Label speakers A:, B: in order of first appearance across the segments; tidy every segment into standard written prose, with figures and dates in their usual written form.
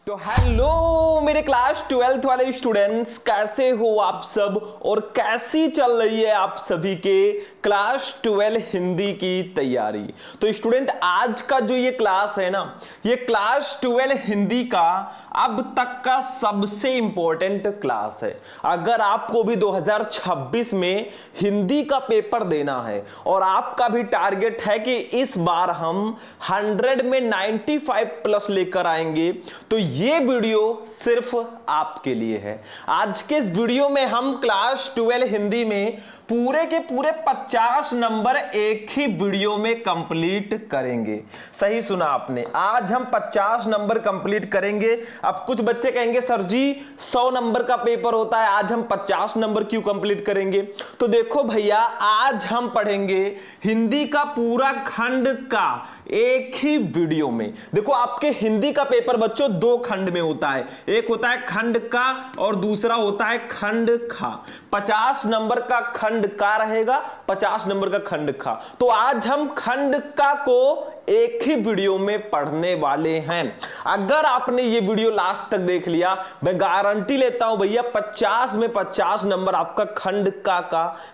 A: तो हेलो मेरे class 12th वाले स्टूडेंट्स, कैसे हो आप सब और कैसी चल रही है आप सभी के क्लास 12 हिंदी की तैयारी। तो स्टूडेंट, आज का जो ये क्लास है ना, ये क्लास 12 हिंदी का अब तक का सबसे इंपॉर्टेंट क्लास है। अगर आपको भी 2026 में हिंदी का पेपर देना है और आपका भी टारगेट है कि इस बार हम 100 में 95 प्लस लेकर आएंगे, तो ये वीडियो सिर्फ आपके लिए है। आज के इस वीडियो में हम क्लास 12 हिंदी में पूरे के पूरे 50 नंबर एक ही वीडियो में कंप्लीट करेंगे। सही सुना आपने, आज हम 50 नंबर कंप्लीट करेंगे। अब कुछ बच्चे कहेंगे सर जी 100 नंबर का पेपर होता है, आज हम 50 नंबर क्यों कंप्लीट करेंगे? तो देखो भैया, आज हम पढ़ेंगे हिंदी का पूरा खंड का एक ही वीडियो में। देखो, आपके हिंदी का पेपर बच्चों दो खंड में होता है, एक होता है खंड का और दूसरा होता है खंड खा। 50 नंबर का खंड का रहेगा, 50 नंबर का खंड खा। तो आज हम खंड का को एक ही वीडियो में पढ़ने वाले हैं। अगर आपने ये वीडियो लास्ट तक देख लिया, मैं गारंटी लेता हूं भैया 50 में 50 नंबर आपका खंड का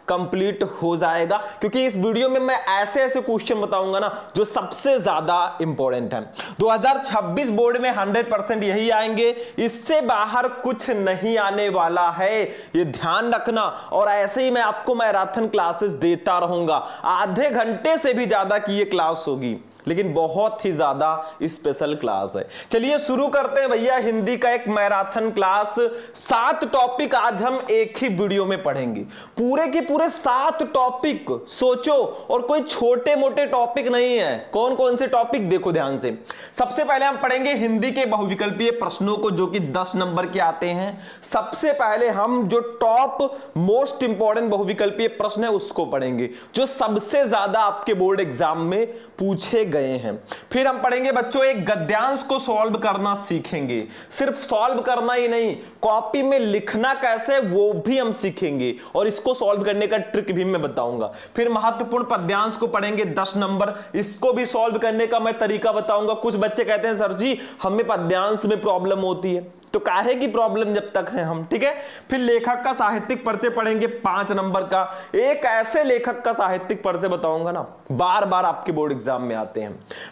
A: कंप्लीट हो जाएगा, क्योंकि इस वीडियो में मैं ऐसे ऐसे क्वेश्चन बताऊंगा ना जो सबसे ज्यादा इंपॉर्टेंट है। 2026 बोर्ड में 100% यही आएंगे, इससे बाहर कुछ नहीं आने वाला है, ये ध्यान रखना। और ऐसे ही मैं आपको मैराथन क्लासेस देता रहूंगा, आधे घंटे से भी ज्यादा की ये क्लास होगी, लेकिन बहुत ही ज्यादा स्पेशल क्लास है। चलिए शुरू करते हैं भैया हिंदी का एक मैराथन क्लास। 7 टॉपिक आज हम एक ही वीडियो में पढ़ेंगे, पूरे के पूरे 7 टॉपिक। सोचो, और कोई छोटे मोटे टॉपिक नहीं है। कौन कौन से टॉपिक, देखो ध्यान से। सबसे पहले हम पढ़ेंगे हिंदी के बहुविकल्पीय प्रश्नों को, जो कि 10 नंबर के आते हैं। सबसे पहले हम जो टॉप मोस्ट इंपॉर्टेंट बहुविकल्पीय प्रश्न है उसको पढ़ेंगे, जो सबसे ज्यादा आपके बोर्ड एग्जाम में पूछे गए हैं। फिर हम पढ़ेंगे बच्चों एक गद्यांश को सॉल्व करना सीखेंगे। सिर्फ सॉल्व करना ही नहीं, कॉपी में लिखना कैसे वो भी हम सीखेंगे, और इसको सॉल्व करने का ट्रिक भी मैं बताऊंगा। फिर महत्वपूर्ण पद्यांश को पढ़ेंगे 10 नंबर, इसको भी सॉल्व करने का मैं तरीका बताऊंगा। कुछ बच्चे कहते हैं सर जी हमें पद्यांश में प्रॉब्लम होती है, तो काहे की प्रॉब्लम जब तक है हम, ठीक है। फिर लेखक का साहित्यिक परिचय पढ़ेंगे 5 नंबर का। एक ऐसे लेखक का साहित्यिक परिचय बताऊंगा ना बार बार आपके बोर्ड एग्जाम में आते हैं।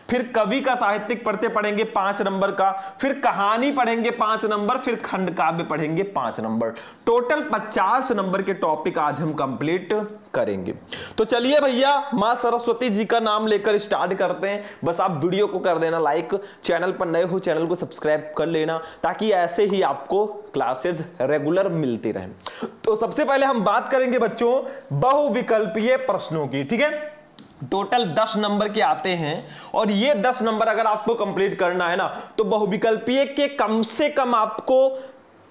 A: फिर कवि का साहित्यिक परिचय पढ़ेंगे 5 नंबर का। फिर कहानी पढ़ेंगे 5 नंबर। फिर खंड काव्य पढ़ेंगे 5 नंबर। टोटल 50 नंबर के टॉपिक आज हम कंप्लीट करेंगे। तो चलिए भैया, मां सरस्वती जी का नाम लेकर स्टार्ट करते हैं। बस आप वीडियो को कर देना लाइक, चैनल पर नए हो चैनल को सब्सक्राइब कर लेना, ताकि ऐसे ही आपको क्लासेस रेगुलर मिलती रहें। तो सबसे पहले हम बात करेंगे बच्चों बहुविकल्पीय प्रश्नों की, ठीक है। टोटल 10 नंबर के आते हैं, और ये 10 नंबर अगर आपको कंप्लीट करना है ना, तो बहुविकल्पीय के कम से कम आपको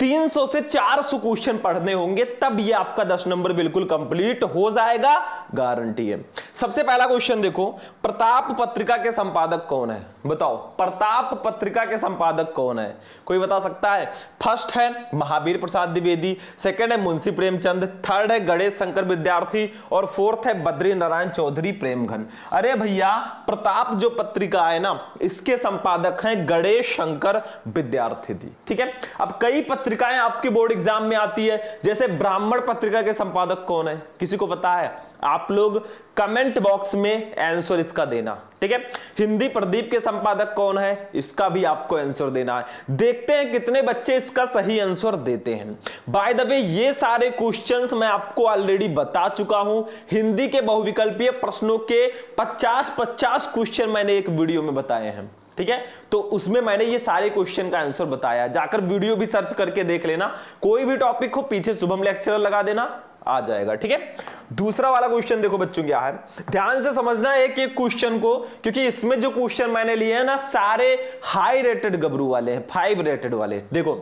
A: 300 से 400 क्वेश्चन पढ़ने होंगे, तब ये आपका 10 नंबर बिल्कुल कंप्लीट हो जाएगा, गारंटी है। सबसे पहला क्वेश्चन देखो, प्रताप पत्रिका के संपादक कौन है? बताओ, प्रताप पत्रिका के संपादक कौन है? कोई बता सकता है? फर्स्ट है महावीर प्रसाद द्विवेदी, सेकंड है मुंशी प्रेमचंद, थर्ड है गणेश शंकर विद्यार्थी, और फोर्थ है बद्री नारायण चौधरी प्रेमघन। अरे भैया, प्रताप जो पत्रिका है ना, इसके संपादक हैं गणेश शंकर विद्यार्थी जी, ठीक है। अब कई पत्रिकाएं आपके बोर्ड एग्जाम में आती है, जैसे ब्राह्मण पत्रिका के संपादक कौन है? किसी को पता है? आप लोग कमेंट बॉक्स में आंसर इसका देना, ठीक है। हिंदी प्रदीप के संपादक कौन है? इसका भी आपको आंसर देना है। देखते हैं कितने बच्चे इसका सही आंसर देते हैं। बाय द वे, ये सारे क्वेश्चंस मैं आपको ऑलरेडी बता चुका हूं। हिंदी के बहुविकल्पीय प्रश्नों के 50-50 क्वेश्चन मैंने एक वीडियो में बताए हैं, ठीक है। तो उसमें मैंने ये सारे क्वेश्चन का आंसर बताया, जाकर वीडियो भी सर्च करके देख लेना। कोई भी टॉपिक हो, पीछे शुभम लेक्चरर लगा देना, आ जाएगा, ठीक है। दूसरा वाला क्वेश्चन देखो बच्चों क्या है, ध्यान से समझना एक एक क्वेश्चन को, क्योंकि इसमें जो क्वेश्चन मैंने लिए हैं ना सारे हाई रेटेड गबरू वाले हैं, 5 रेटेड वाले। देखो,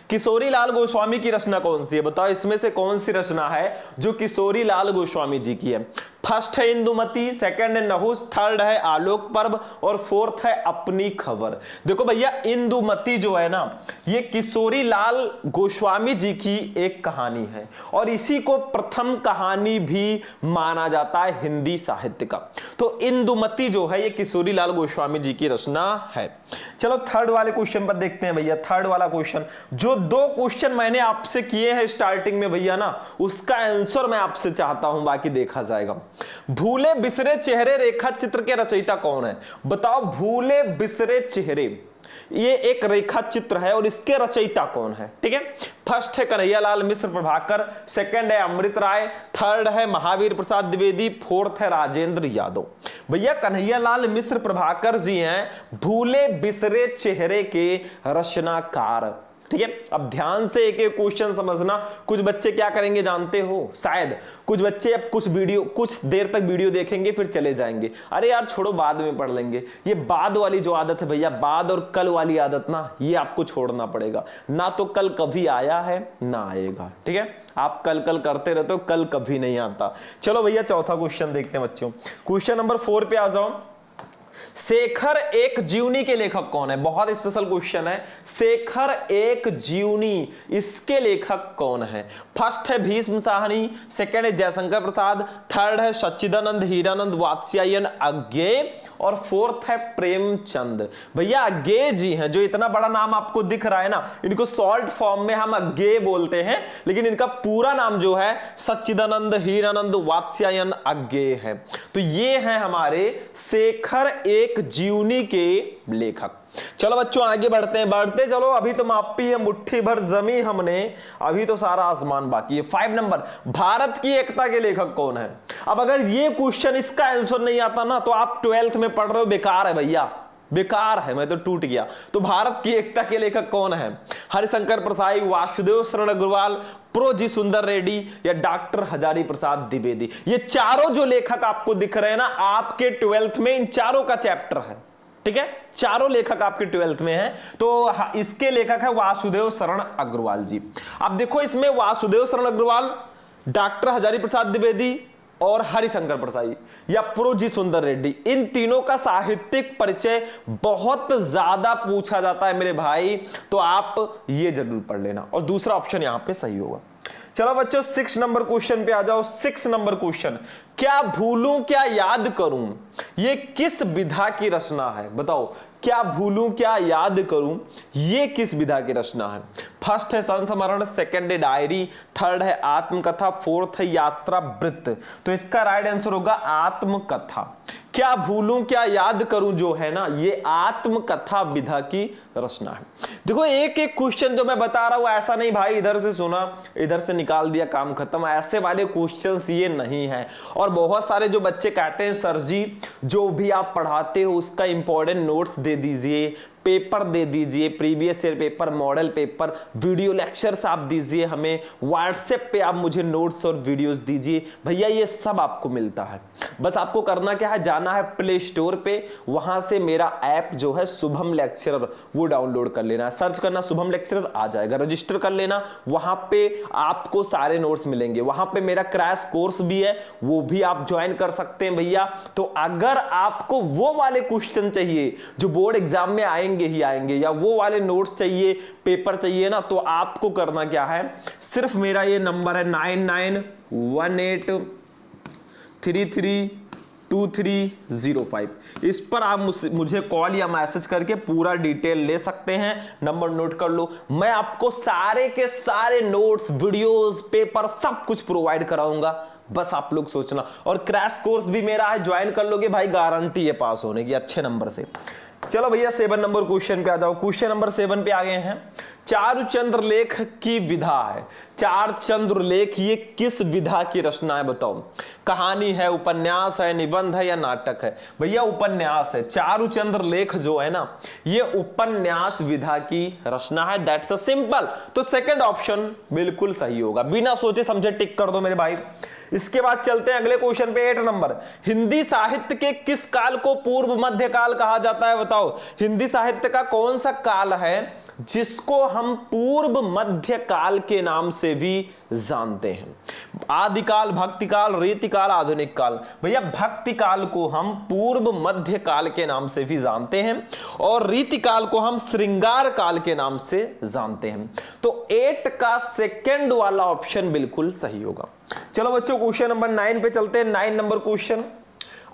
A: किशोरी लाल गोस्वामी की रचना कौन सी है? बताओ, इसमें से कौन सी रचना है जो किशोरी लाल गोस्वामी जी की है? फर्स्ट है इंदुमती, सेकंड है नहुस, थर्ड है आलोक पर्व और फोर्थ है अपनी खबर। देखो भैया इंदुमती जो है ना, ये किशोरी लाल गोस्वामी जी की एक कहानी है और इसी को प्रथम कहानी भी माना जाता है हिंदी साहित्य का। तो इंदुमती जो है ये किशोरी लाल गोस्वामी जी की रचना है। चलो थर्ड वाले क्वेश्चन पर देखते हैं भैया। थर्ड वाला क्वेश्चन, जो दो क्वेश्चन मैंने आपसे किए हैं स्टार्टिंग में भैया ना, उसका आंसर मैं आपसे चाहता हूं, बाकी देखा जाएगा। भूले बिसरे चेहरे रेखा चित्र के रचयिता कौन है? बताओ, भूले बिसरे चेहरे ये एक रेखा चित्र है और इसके रचयिता कौन है? ठीक है, फर्स्ट है कन्हैयालाल मिश्र प्रभाकर, सेकंड है अमृत राय, थर्ड है महावीर प्रसाद द्विवेदी, फोर्थ है राजेंद्र यादव। भैया कन्हैयालाल मिश्र प्रभाकर जी हैं भूले बिसरे चेहरे के रचनाकार। ठीक है, अब ध्यान से एक एक क्वेश्चन समझना। कुछ बच्चे क्या करेंगे जानते हो? शायद कुछ बच्चे अब कुछ देर तक वीडियो देखेंगे फिर चले जाएंगे, अरे यार छोड़ो बाद में पढ़ लेंगे। ये बाद वाली जो आदत है भैया, बाद और कल वाली आदत ना, ये आपको छोड़ना पड़ेगा। ना तो कल कभी आया है ना आएगा। ठीक है, आप कल कल करते रहते हो, कल कभी नहीं आता। चलो भैया चौथा क्वेश्चन देखते हैं बच्चों। क्वेश्चन नंबर 4 पे आ जाओ। शेखर एक जीवनी के लेखक कौन है? बहुत स्पेशल क्वेश्चन है। शेखर एक जीवनी, इसके लेखक कौन है? फर्स्ट है भीष्म साहनी, सेकंड है जयशंकर प्रसाद, थर्ड है सच्चिदानंद हीरानंद वात्स्यायन अज्ञेय और फोर्थ है प्रेमचंद। भैया अज्ञेय जी हैं, जो इतना बड़ा नाम आपको दिख रहा है ना, इनको शॉर्ट फॉर्म में हम अज्ञेय बोलते हैं, लेकिन इनका पूरा नाम जो है सच्चिदानंद हीरानंद वात्स्यायन अज्ञेय है। तो ये हैं हमारे शेखर एक जीवनी के लेखक। चलो बच्चों आगे बढ़ते हैं, बढ़ते चलो। अभी तो मापी है मुट्ठी भर जमी हमने, अभी तो सारा आसमान बाकी है। 5 नंबर, भारत की एकता के लेखक कौन है? अब अगर ये क्वेश्चन इसका आंसर नहीं आता ना, तो आप 12th में पढ़ रहे हो, बेकार है भैया, बेकार है, मैं तो टूट गया। तो भारत की एकता के लेखक कौन है? हरिशंकर प्रसाई, वासुदेव शरण अग्रवाल, प्रो जी सुंदर रेड्डी या डॉक्टर हजारी प्रसाद द्विवेदी। ये चारों जो लेखक आपको दिख रहे हैं ना, आपके 12th में इन चारों का चैप्टर है। ठीक है, चारों लेखक आपके 12th में हैं। तो इसके लेखक है वासुदेव शरण अग्रवाल जी। अब देखो इसमें वासुदेव शरण अग्रवाल, डॉक्टर हजारी प्रसाद द्विवेदी और हरिशंकर प्रसाई या प्रो जी सुंदर रेड्डी, इन तीनों का साहित्यिक परिचय बहुत ज्यादा पूछा जाता है मेरे भाई, तो आप ये जरूर पढ़ लेना और दूसरा ऑप्शन यहां पे सही होगा। चलो बच्चों 6 नंबर क्वेश्चन पे आ जाओ। 6 नंबर क्वेश्चन, क्या भूलूं क्या याद करूं, ये किस विधा की रचना है? बताओ, क्या भूलूं क्या याद करूं, ये किस विधा की रचना है? फर्स्ट है संस्मरण, सेकंड है डायरी, थर्ड है आत्मकथा, फोर्थ है यात्रा वृत्त। तो इसका राइट आंसर होगा आत्मकथा। क्या भूलूं क्या याद करूं जो है ना, ये आत्मकथा विधा की रचना है। देखो एक एक क्वेश्चन जो मैं बता रहा हूं, ऐसा नहीं भाई इधर से सुना इधर से निकाल दिया काम खत्म, ऐसे वाले क्वेश्चंस ये नहीं है। और बहुत सारे जो बच्चे कहते हैं सर जी जो भी आप पढ़ाते हो उसका इंपॉर्टेंट नोट्स दे दीजिए, पेपर दे दीजिए, previous year paper, model paper, video lectures आप दीजिए हमें, व्हाट्सएप पे आप मुझे नोट्स और वीडियोस दीजिए। भैया ये सब आपको मिलता है, बस आपको करना क्या है, जाना है प्ले स्टोर पे, वहां से मेरा ऐप जो है शुभम लेक्चरर वो डाउनलोड कर लेना है, सर्च करना शुभम लेक्चरर आ जाएगा, रजिस्टर कर लेना, वहां पे आपको सारे नोट्स मिलेंगे। वहां पे मेरा क्रैश कोर्स भी है, वो भी आप ज्वाइन कर सकते हैं भैया। तो अगर आपको वो वाले क्वेश्चन चाहिए जो बोर्ड एग्जाम में आएंगे ही आएंगे, या वो वाले नोट्स चाहिए, पेपर चाहिए ना, तो आपको करना क्या है, सिर्फ मेरा ये नंबर है 9918332305, इस पर आप मुझे कॉल या मैसेज करके पूरा डिटेल ले सकते हैं। नंबर नोट कर लो, मैं आपको सारे के सारे नोट्स, वीडियोस, पेपर सब कुछ प्रोवाइड कराऊंगा, बस आप लोग सोचना। और क्रैश कोर्स भी मेरा है, ज्वाइन कर लोगे भाई, गारंटी है पास होने की अच्छे नंबर से। चलो भैया 7 नंबर क्वेश्चन पे आ जाओ। क्वेश्चन नंबर 7 पे आ गए हैं। चारुचंद्र लेख की विधा है, चारुचंद्र लेख ये किस विधा की रचना है? बताओ, कहानी है, उपन्यास है, निबंध है या नाटक है? भैया उपन्यास है। चारुचंद्र लेख जो है ना, ये उपन्यास विधा की रचना है, दैट्स अ सिंपल। तो सेकंड ऑप्शन बिल्कुल सही होगा, बिना सोचे समझे टिक कर दो मेरे भाई। इसके बाद चलते हैं अगले क्वेश्चन पे 8 नंबर। हिंदी साहित्य के किस काल को पूर्व मध्य काल कहा जाता है? बताओ, हिंदी साहित्य का कौन सा काल है जिसको हम पूर्व मध्य काल के नाम से भी जानते हैं? आदिकाल, भक्तिकाल, रीतिकाल, आधुनिक काल। भैया भक्तिकाल को हम पूर्व मध्य काल के नाम से भी जानते हैं और रीतिकाल को हम श्रृंगार काल के नाम से जानते हैं। तो 8 का सेकंड वाला ऑप्शन बिल्कुल सही होगा। चलो बच्चों क्वेश्चन नंबर 9 पे चलते हैं। 9 नंबर क्वेश्चन,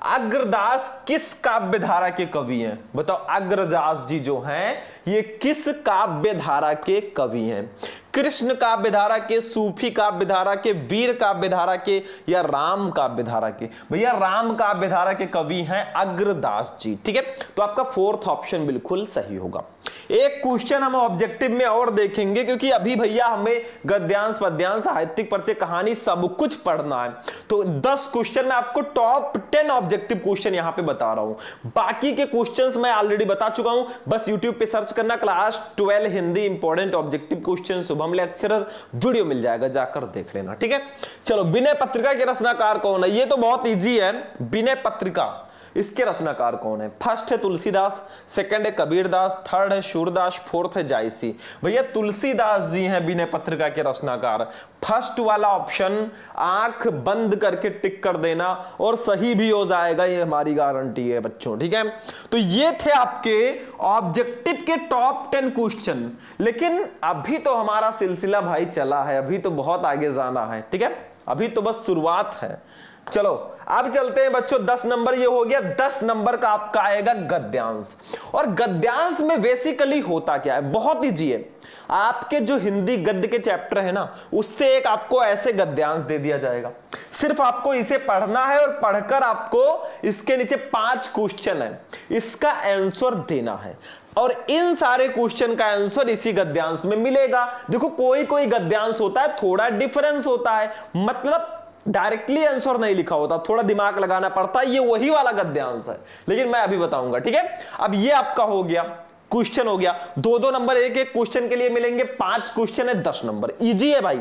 A: अग्रदास किस काव्य धारा के कवि हैं? बताओ, अग्रदास जी जो हैं ये किस काव्य धारा के कवि हैं? कृष्ण काव्य धारा के, सूफी काव्य धारा के, वीर काव्य धारा के, या राम काव्य धारा के? भैया राम काव्य धारा के कवि हैं अग्रदास जी। ठीक है, तो आपका 4th ऑप्शन बिल्कुल सही होगा। एक क्वेश्चन हम ऑब्जेक्टिव में और देखेंगे क्योंकि अभी भैया हमें गद्यांश, पद्यांश, साहित्यिक परिचय, कहानी सब कुछ पढ़ना है। तो 10 क्वेश्चन मैं आपको टॉप 10 ऑब्जेक्टिव क्वेश्चन यहां पे बता रहा हूं। बाकी के क्वेश्चंस मैं ऑलरेडी बता चुका हूं, बस यूट्यूब पे सर्च करना class 12 Hindi important objective question Shubham lecturer, video मिल जाएगा, जाकर देख लेना। ठीक है, चलो विनय पत्रिका के रचनाकार कौन है? ये तो बहुत इजी है। विनय पत्रिका, इसके रचनाकार कौन है? फर्स्ट है तुलसीदास, सेकंड है कबीरदास, थर्ड है सूरदास, फोर्थ है जायसी। भैया तुलसीदास जी हैं विनय पत्रिका के रचनाकार। फर्स्ट वाला ऑप्शन आंख बंद करके टिक कर देना और सही भी हो जाएगा, ये हमारी गारंटी है बच्चों। ठीक है, तो ये थे आपके ऑब्जेक्टिव के टॉप 10 क्वेश्चन। लेकिन अभी तो हमारा सिलसिला भाई चला है, अभी तो बहुत आगे जाना है। ठीक है, अभी तो बस शुरुआत है। चलो अब चलते हैं बच्चों, 10 नंबर ये हो गया। 10 नंबर का आपका आएगा गद्यांश। और गद्यांश में बेसिकली होता क्या है? बहुत इजी है। आपके जो हिंदी गद्य के चैप्टर है ना, उससे एक आपको ऐसे गद्यांश दे दिया जाएगा। सिर्फ आपको इसे पढ़ना है और पढ़कर आपको इसके नीचे 5 क्वेश्चन है, इसका आंसर देना है और इन सारे क्वेश्चन का आंसर इसी गद्यांश में मिलेगा। देखो कोई कोई गद्यांश होता है थोड़ा डिफरेंस होता है, मतलब डायरेक्टली आंसर नहीं लिखा होता, थोड़ा दिमाग लगाना पड़ता है, ये वही वाला गद्यांश है, लेकिन मैं अभी बताऊंगा। ठीक है, अब ये आपका हो गया क्वेश्चन, हो गया 2-2 नंबर एक एक क्वेश्चन के लिए मिलेंगे। 5 क्वेश्चन है, 10 नंबर, इजी है भाई।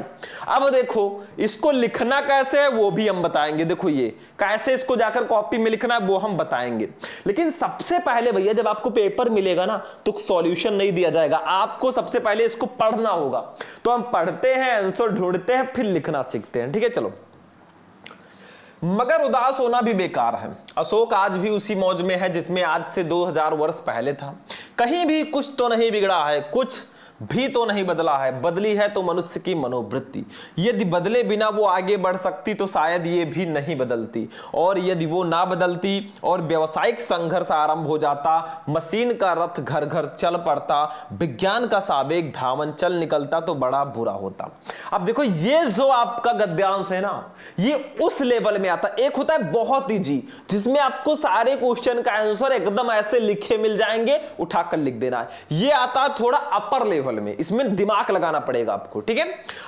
A: अब देखो इसको लिखना कैसे है वो भी हम बताएंगे। देखो ये कैसे इसको जाकर कॉपी में लिखना है वो हम बताएंगे। लेकिन सबसे पहले भैया जब आपको पेपर मिलेगा ना तो सॉल्यूशन नहीं दिया जाएगा, आपको सबसे पहले इसको पढ़ना होगा। तो हम पढ़ते हैं, आंसर ढूंढते हैं, फिर लिखना सीखते हैं। ठीक है, चलो। मगर उदास होना भी बेकार है। अशोक आज भी उसी मौज में है जिसमें आज से 2000 वर्ष पहले था। कहीं भी कुछ तो नहीं बिगड़ा है, कुछ भी तो नहीं बदला है, बदली है तो मनुष्य की मनोवृत्ति। यदि बदले बिना वो आगे बढ़ सकती तो शायद ये भी नहीं बदलती, और यदि वो ना बदलती और व्यावसायिक संघर्ष आरंभ हो जाता, मशीन का रथ घर घर चल पड़ता, विज्ञान का सावेग धावन चल निकलता तो बड़ा बुरा होता। अब देखो ये जो आपका गद्यांश है ना, ये उस लेवल में आता है। एक होता है बहुत इजी जिसमें आपको सारे क्वेश्चन का आंसर एकदम ऐसे लिखे मिल जाएंगे, उठाकर लिख देना है। ये आता है थोड़ा अपर लेवल में, इसमें दिमाग लगाना पड़ेगा आपको। ठीक है,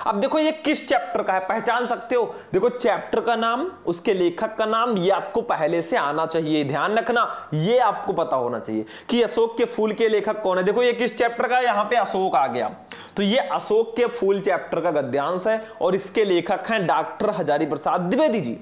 A: अब देखो ये किस चैप्टर का है, पहचान सकते हो? देखो चैप्टर का नाम, उसके लेखक का नाम, ये आपको पहले से आना चाहिए। ध्यान रखना, ये आपको पता होना चाहिए कि अशोक के फूल के लेखक कौन है। देखो ये किस चैप्टर का है, यहां पे अशोक आ गया, तो ये अशोक के फूल चैप्टर का गद्यांश है और इसके लेखक हैं डॉक्टर हजारी प्रसाद द्विवेदी जी।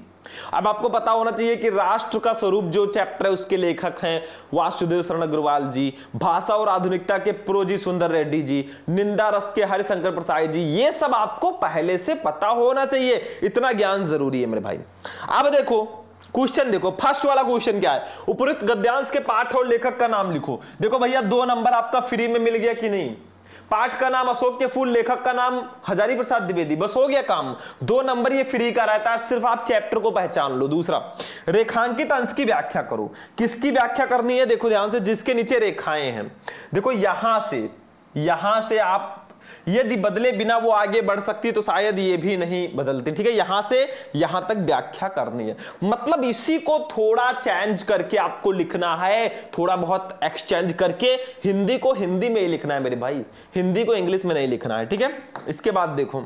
A: अब आपको पता होना चाहिए कि राष्ट्र का स्वरूप जो चैप्टर है उसके लेखक हैं वासुदेव शरण अग्रवाल जी, भाषा और आधुनिकता के प्रो जी सुंदर रेड्डी जी, निंदा रस के हरिशंकर प्रसाद जी। ये सब आपको पहले से पता होना चाहिए, इतना ज्ञान जरूरी है मेरे भाई। अब देखो क्वेश्चन, देखो फर्स्ट वाला क्वेश्चन क्या है, उपरोक्त गद्यांश के पाठ और लेखक का नाम लिखो। देखो भैया 2 नंबर आपका फ्री में मिल गया कि नहीं? पाठ का नाम अशोक के फूल, लेखक का नाम हजारी प्रसाद द्विवेदी, बस हो गया काम। 2 नंबर ये फ्री का रहता है, सिर्फ आप चैप्टर को पहचान लो। दूसरा, रेखांकित अंश की व्याख्या करो। किसकी व्याख्या करनी है? देखो ध्यान से, जिसके नीचे रेखाएं हैं। देखो यहां से आप, यदि बदले बिना वो आगे बढ़ सकती तो शायद ये भी नहीं बदलती। ठीक है, यहां से यहां तक व्याख्या करनी है, मतलब इसी को थोड़ा चेंज करके आपको लिखना है, थोड़ा बहुत एक्सचेंज करके। हिंदी को हिंदी में ही लिखना है मेरे भाई, हिंदी को इंग्लिश में नहीं लिखना है। ठीक है, इसके बाद देखो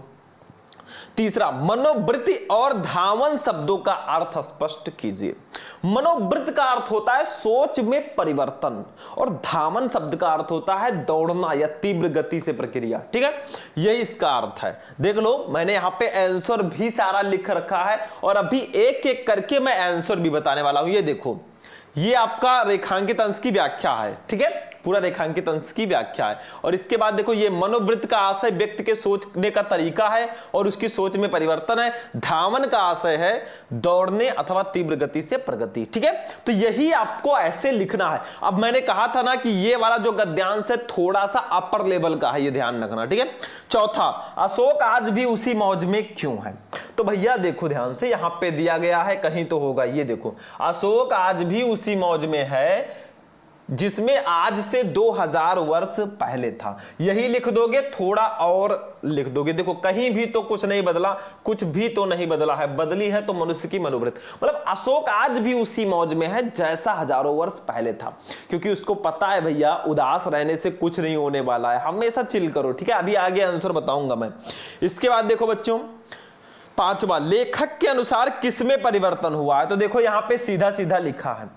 A: तीसरा, मनोवृत्ति और धावन शब्दों का अर्थ स्पष्ट कीजिए। मनोवृत्ति का अर्थ होता है सोच में परिवर्तन और धावन शब्द का अर्थ होता है दौड़ना या तीव्र गति से प्रक्रिया। ठीक है, यही इसका अर्थ है। देख लो, मैंने यहां पे आंसर भी सारा लिख रखा है और अभी एक एक करके मैं आंसर भी बताने वाला हूं। ये देखो, ये आपका रेखांकित अंश की व्याख्या है। ठीक है, पूरा रेखांकित अंश की व्याख्या है। और इसके बाद देखो, ये मनोवृत्ति का आशय व्यक्ति के सोचने का तरीका है और उसकी सोच में परिवर्तन है। धावन का आशय है दौड़ने अथवा तीव्र गति से प्रगति। ठीक है, तो यही आपको ऐसे लिखना है। अब मैंने कहा था ना कि ये वाला जो गद्यांश है थोड़ा सा अपर लेवल का है, ये ध्यान रखना। ठीक है, चौथा, अशोक आज भी उसी मौज में क्यों है? तो भैया देखो ध्यान से, यहां पे दिया गया है, कहीं तो होगा। ये देखो, अशोक आज भी उसी मौज में है जिसमें आज से 2000 वर्ष पहले था। यही लिख दोगे, थोड़ा और लिख दोगे। देखो, कहीं भी तो कुछ नहीं बदला, कुछ भी तो नहीं बदला है, बदली है तो मनुष्य की मनोवृत्ति। मतलब अशोक आज भी उसी मौज में है जैसा हजारों वर्ष पहले था, क्योंकि उसको पता है भैया उदास रहने से कुछ नहीं होने वाला है, हमेशा चिल करो। ठीक है, अभी आगे आंसर बताऊंगा मैं। इसके बाद देखो बच्चों, पांचवा, लेखक के अनुसार किसमें परिवर्तन हुआ है? तो देखो यहां पे सीधा सीधा लिखा है,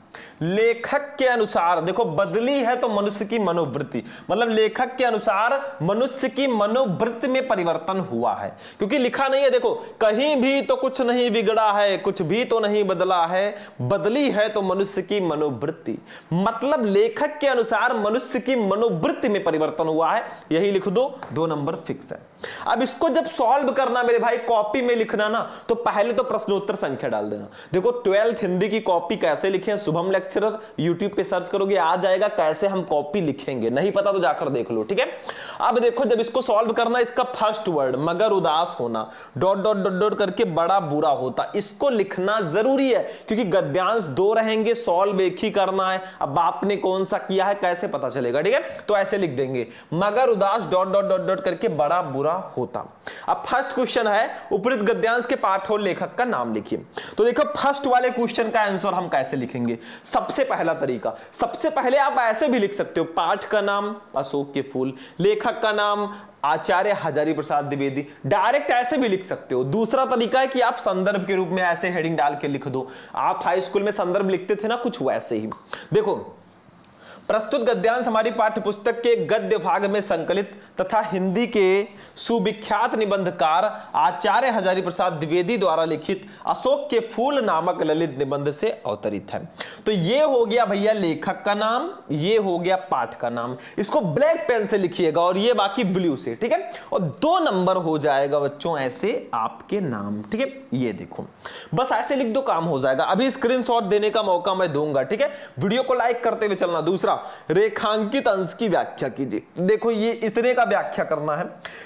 A: लेखक के अनुसार। देखो, बदली है तो मनुष्य की मनोवृत्ति, मतलब लेखक के अनुसार मनुष्य की मनोवृत्ति में परिवर्तन हुआ है, क्योंकि लिखा नहीं है। देखो, कहीं भी तो कुछ नहीं बिगड़ा है, कुछ भी तो नहीं बदला है, बदली है तो मनुष्य की मनोवृत्ति। मतलब लेखक के अनुसार मनुष्य की मनोवृत्ति में परिवर्तन हुआ है, यही लिख दो, 2 नंबर फिक्स है। अब इसको जब सॉल्व करना मेरे भाई, कॉपी में लिखना ना, तो पहले तो प्रश्नोत्तर संख्या डाल देना। देखो, 12th हिंदी की कॉपी कैसे लिखें, शुभम लेक्चरर यूट्यूब पे सर्च करोगे आ जाएगा कैसे हम कॉपी लिखेंगे। नहीं पता तो जाकर देख लो। ठीक है, अब देखो, जब इसको सॉल्व करना, इसका फर्स्ट वर्ड मगर उदास होना, डॉट डॉट डॉट डॉट करके बड़ा बुरा होता, इसको लिखना जरूरी है, क्योंकि गद्यांश 2 रहेंगे, सॉल्व एक ही करना है। अब आपने कौन सा किया है कैसे पता चलेगा? ठीक है, तो ऐसे लिख देंगे, मगर उदास डॉट डॉट डॉट डॉट करके बड़ा बुरा होता। अब फर्स्ट क्वेश्चन है, उपरोक्त गद्यांश के पाठ और लेखक का नाम लिखिए। तो देखो, फर्स्ट वाले क्वेश्चन का आंसर हम कैसे लिखेंगे? सबसे पहला तरीका, सबसे पहले आप ऐसे भी लिख सकते हो, पाठ का नाम अशोक के फूल, लेखक का नाम आचार्य हजारी प्रसाद द्विवेदी, डायरेक्ट ऐसे भी लिख सकते हो। दूसरा तरीका है कि आप संदर्भ के रूप में ऐसे हेडिंग डाल के लिख दो। आप हाई स्कूल में संदर्भ लिखते थे ना, कुछ वैसे ही। देखो, प्रस्तुत गद्यांश हमारी पाठ्य पुस्तक के गद्य भाग में संकलित तथा हिंदी के सुविख्यात निबंधकार आचार्य हजारी प्रसाद द्विवेदी द्वारा लिखित अशोक के फूल नामक ललित निबंध से अवतरित है। तो ये हो गया भैया लेखक का नाम, ये हो गया पाठ का नाम। इसको ब्लैक पेन से लिखिएगा और ये बाकी ब्लू से। ठीक है, और 2 नंबर हो जाएगा बच्चों ऐसे आपके नाम। ठीक है, ये देखो, बस ऐसे लिख दो, काम हो जाएगा। अभी स्क्रीनशॉट देने का मौका मैं दूंगा। ठीक है, वीडियो को लाइक करते हुए चलना। दूसरा, रेखांकित अंश की व्याख्या कीजिए। देखो, ये इतने का व्याख्या करना है।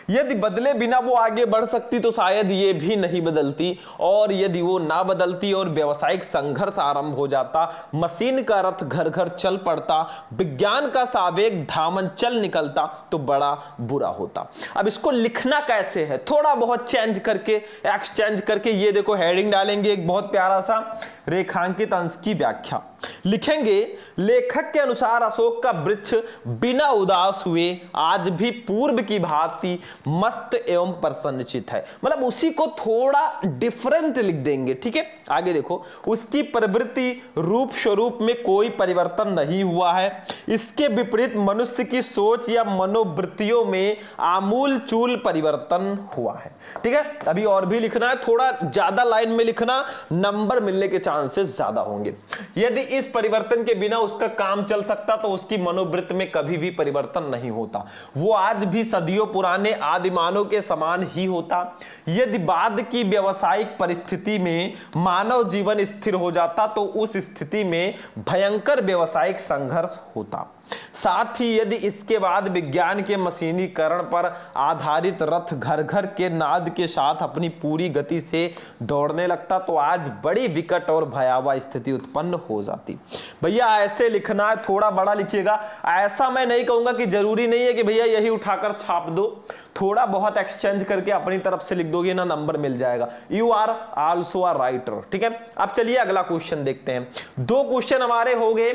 A: यदि बदले बिना वो आगे बढ़ सकती तो शायद ये भी नहीं बदलती, और यदि वो ना बदलती और व्यावसायिक संघर्ष आरंभ हो जाता, मशीन का रथ घर घर चल पड़ता, विज्ञान का सावेग धामन चल निकलता, तो बड़ा बुरा होता। अब इसको लिखना कैसे है, थोड़ा बहुत चेंज करके, एक्सचेंज करके। ये देखो, हेडिंग डालेंगे एक बहुत प्यारा सा, रेखांकित अंश की व्याख्या लिखेंगे। लेखक के अनुसार अशोक का वृक्ष बिना उदास हुए आज भी पूर्व की भांति मस्त एवं प्रसन्नचित है। मतलब उसी को थोड़ा डिफरेंट लिख देंगे। ठीक है, आगे देखो, उसकी प्रवृत्ति रूप स्वरूप में कोई परिवर्तन नहीं हुआ है, इसके विपरीत मनुष्य की सोच या मनोवृत्तियों में आमूल चूल परिवर्तन हुआ है। ठीक है, अभी और भी लिखना है, थोड़ा ज्यादा लाइन में लिखना, नंबर मिलने के चांसेस ज्यादा होंगे। यदि इस परिवर्तन के बिना उसका काम चल सकता तो उसकी मनोवृत्ति में कभी भी परिवर्तन नहीं होता, वो आज भी सदियों पुराने आदिमानव के समान ही होता। यदि बाद की व्यावसायिक परिस्थिति में मानव जीवन स्थिर हो जाता तो उस स्थिति में भयंकर व्यावसायिक संघर्ष होता। साथ ही यदि इसके बाद विज्ञान के मशीनीकरण पर आधारित रथ घर घर के नाद के साथ अपनी पूरी गति से दौड़ने लगता तो आज बड़ी विकट और भयावह स्थिति उत्पन्न हो जाती। भैया ऐसे लिखना है, थोड़ा बड़ा लिखिएगा। ऐसा मैं नहीं कहूंगा कि जरूरी नहीं है कि भैया यही उठाकर छाप दो, थोड़ा बहुत एक्सचेंज करके अपनी तरफ से लिख दोगे ना, नंबर मिल जाएगा। You are also a writer. ठीक है, अब चलिए अगला क्वेश्चन देखते हैं। 2 क्वेश्चन हमारे हो गए।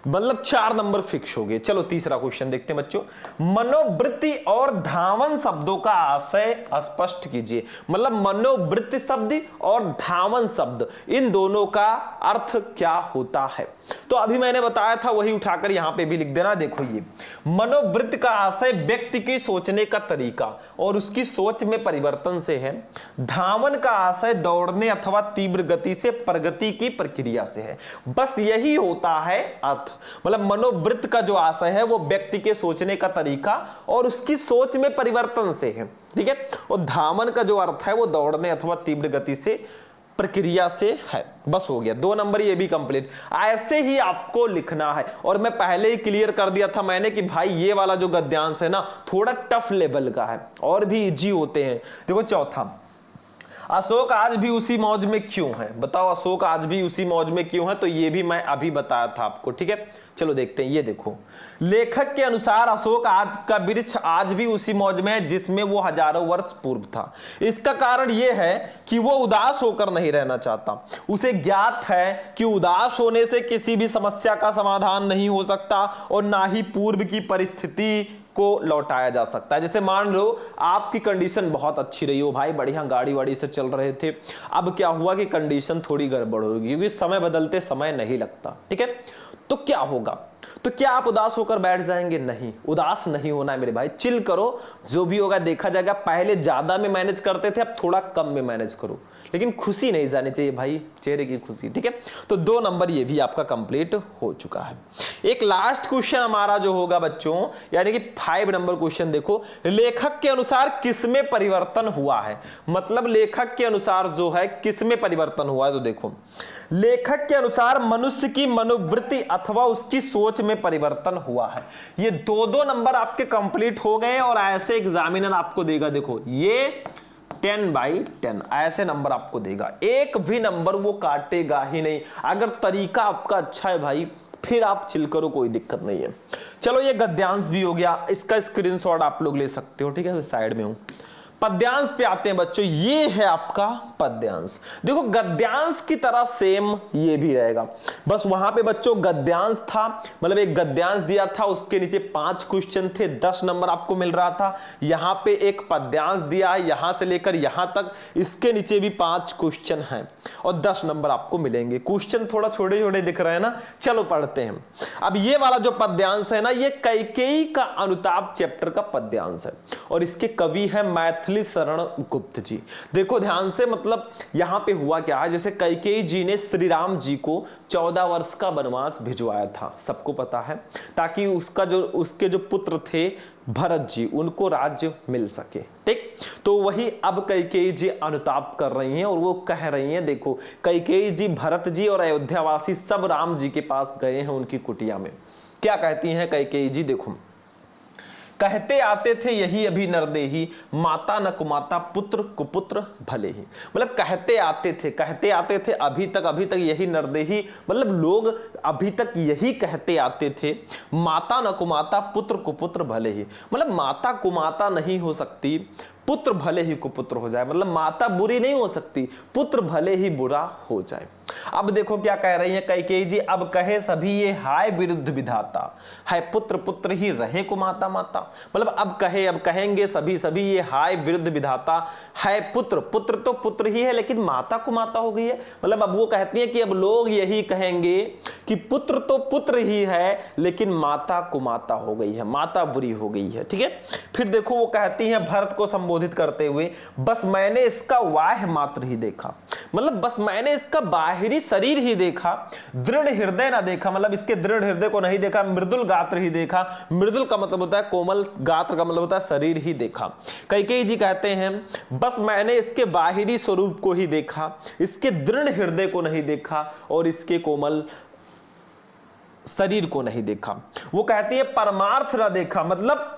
A: मतलब 4 नंबर फिक्स हो गए। चलो तीसरा क्वेश्चन देखते हैं बच्चों। मनोवृत्ति और धावन शब्दों का आशय स्पष्ट कीजिए। मतलब मनोवृत्ति शब्द और धावन शब्द, इन दोनों का अर्थ क्या होता है? तो अभी मैंने बताया था वही उठाकर यहां पे भी लिख देना। देखो ये मनोवृत्ति का आशय व्यक्ति के सोचने का तरीका और उसकी सोच में परिवर्तन से है। धावन का आशय दौड़ने अथवा तीव्र गति से प्रगति की प्रक्रिया से है। बस यही होता है अर्थ। मतलब मनोवृत्ति का जो आशय है वो व्यक्ति के सोचने का तरीका और उसकी सोच में परिवर्तन से है, ठीक है। और धावन का जो अर्थ है वो दौड़ने अथवा तीव्र गति से प्रक्रिया से है। बस हो गया, 2 नंबर ये भी कंप्लीट। ऐसे ही आपको लिखना है और मैं पहले ही क्लियर कर दिया था मैंने कि भाई ये वाला जो गद्यांश है ना थोड़ा टफ लेवल का है और भी इजी होते हैं। देखो चौथा, अशोक आज भी उसी मौज में क्यों है? बताओ अशोक आज भी उसी मौज में क्यों है? तो ये भी मैं अभी बताया था आपको, ठीक है। चलो देखते हैं, ये देखो लेखक के अनुसार अशोक आज का वृक्ष आज भी उसी मौज में है जिसमें वो हजारों वर्ष पूर्व था। इसका कारण ये है कि वो उदास होकर नहीं रहना चाहता। उसे ज्ञात है कि उदास होने से किसी भी समस्या का समाधान नहीं हो सकता और ना ही पूर्व की परिस्थिति को लौटाया जा सकता है। जैसे मान लो आपकी कंडीशन बहुत अच्छी रही हो भाई, बढ़िया गाड़ी वाड़ी से चल रहे थे, अब क्या हुआ कि कंडीशन थोड़ी गड़बड़ होगी क्योंकि समय बदलते समय नहीं लगता, ठीक है। तो क्या होगा? तो क्या आप उदास होकर बैठ जाएंगे? नहीं, उदास नहीं होना है मेरे भाई, चिल करो, जो भी होगा देखा जाएगा। पहले ज्यादा में मैनेज करते थे, अब थोड़ा कम में मैनेज करो, लेकिन खुशी नहीं जानी चाहिए भाई, चेहरे की खुशी, ठीक है। तो 2 नंबर ये भी आपका कंप्लीट हो चुका है। एक लास्ट क्वेश्चन हमारा जो होगा बच्चों, यानी कि 5 नंबर क्वेश्चन देखो, लेखक के अनुसार किसमें परिवर्तन हुआ है? मतलब लेखक के अनुसार जो है किसमें परिवर्तन हुआ है? तो देखो लेखक के अनुसार मनुष्य की मनोवृत्ति अथवा उसकी सोच में परिवर्तन हुआ है। ये 2 नंबर आपके कंप्लीट हो गए और ऐसे एग्जामिनर आपको देगा, देखो ये 10/10 ऐसे नंबर आपको देगा, एक भी नंबर वो काटेगा ही नहीं। अगर तरीका आपका अच्छा है भाई फिर आप चिल करो, कोई दिक्कत नहीं है। चलो ये गद्यांश भी हो गया, इसका स्क्रीनशॉट आप लोग ले सकते हो, ठीक है, साइड में हूं। पद्यांश पे आते हैं बच्चों, ये है आपका पद्यांश। देखो गद्यांश की तरह सेम ये भी रहेगा, बस वहां पे बच्चों गद्यांश था, मतलब एक गद्यांश दिया था, उसके नीचे 5 क्वेश्चन थे, 10 नंबर आपको मिल रहा था। यहां पे एक पद्यांश दिया है, यहां से लेकर यहां तक, इसके नीचे भी 5 क्वेश्चन हैं और 10 नंबर आपको मिलेंगे। क्वेश्चन थोड़ा छोटे छोटे दिख रहे हैं ना, चलो पढ़ते हैं। अब ये वाला जो पद्यांश है ना, ये कैकेयी का अनुताप चैप्टर का पद्यांश है और इसके कवि है मैथिली शरण गुप्त जी। देखो ध्यान से, मतलब यहां पे हुआ क्या है, जैसे कैकेयी जी ने श्री राम जी को 14 वर्ष का वनवास भिजवाया था, सबको पता है, ताकि उसके जो पुत्र थे भरत जी, उनको राज्य मिल सके, ठीक। तो वही अब कैकेयी जी अनुताप कर रही हैं और वो कह रही हैं, देखो कैकेयी जी, भरत जी और अयोध्यावासी सब राम जी के पास गए हैं उनकी कुटिया में। क्या कहती हैं कैकेयी जी? देखो, कहते आते थे यही अभी नरदेही, माता न कुमाता पुत्र कुपुत्र भले ही। मतलब कहते आते थे अभी तक यही नरदेही, मतलब लोग अभी तक यही कहते आते थे, माता न कुमाता पुत्र कुपुत्र भले ही। मतलब माता कुमाता नहीं हो सकती, पुत्र भले ही कुपुत्र हो जाए। मतलब माता बुरी नहीं हो सकती, पुत्र भले ही बुरा हो जाए। अब देखो क्या कह रही है कैकेयी जी, अब कहे सभी ये हाय विरुद्ध विधाता, है पुत्र पुत्र ही रहे कुमाता माता। मतलब अब कहेंगे सभी ये हाय विरुद्ध विधाता, है पुत्र पुत्र तो पुत्र ही है लेकिन माता कुमाता हो गई है। मतलब अब वो कहती है कि अब लोग यही कहेंगे कि पुत्र तो पुत्र ही है लेकिन माता कुमाता हो गई है, माता बुरी हो गई है, ठीक है। फिर देखो वो कहती है भरत को संबोधित करते हुए, बस मैंने इसका वाह मात्र ही देखा, मतलब बस मैंने इसका बाहरी शरीर ही देखा, दृढ़ हृदय ना देखा। मतलब इसके दृढ़ हृदय को नहीं देखा, मृदुल गात्र ही देखा। मृदुल का मतलब होता है कोमल, गात्र का मतलब होता है शरीर ही देखा। कैकेयी जी कहते हैं बस मैंने इसके बाहरी स्वरूप को ही देखा, इसके दृढ़ हृदय को नहीं देखा और इसके कोमल शरीर को नहीं देखा। वो कहती है परमार्थ ना देखा, मतलब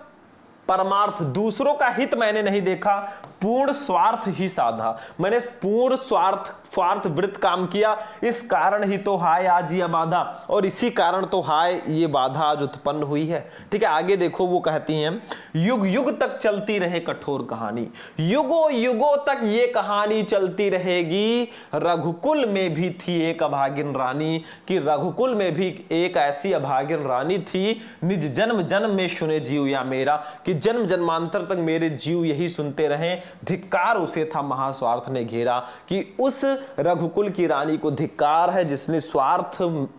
A: परमार्थ, दूसरों का हित मैंने नहीं देखा, पूर्ण स्वार्थ ही साधा, मैंने पूर्ण स्वार्थ वृत्त काम किया, इस कारण ही तो हाय आज ये बाधा, और इसी कारण तो हाय ये बाधा आज उत्पन्न हुई है। ठीक है, आगे देखो वो कहती हैं, युग युग तक चलती रहे कठोर कहानी, युगों युगों तक ये कहानी चलती रहेगी। रघुकुल में भी थी एक अभागिन रानी, कि रघुकुल में भी एक ऐसी अभागिन रानी थी, निज जन्म जन्म में सुने जीव या मेरा, कि जन्म जन्मांतर तक मेरे जीव यही सुनते रहे। धिक्कार उसे था महास्वार्थ ने घेरा, कि उस रघुकुल की रानी को धिक्कार है जिसने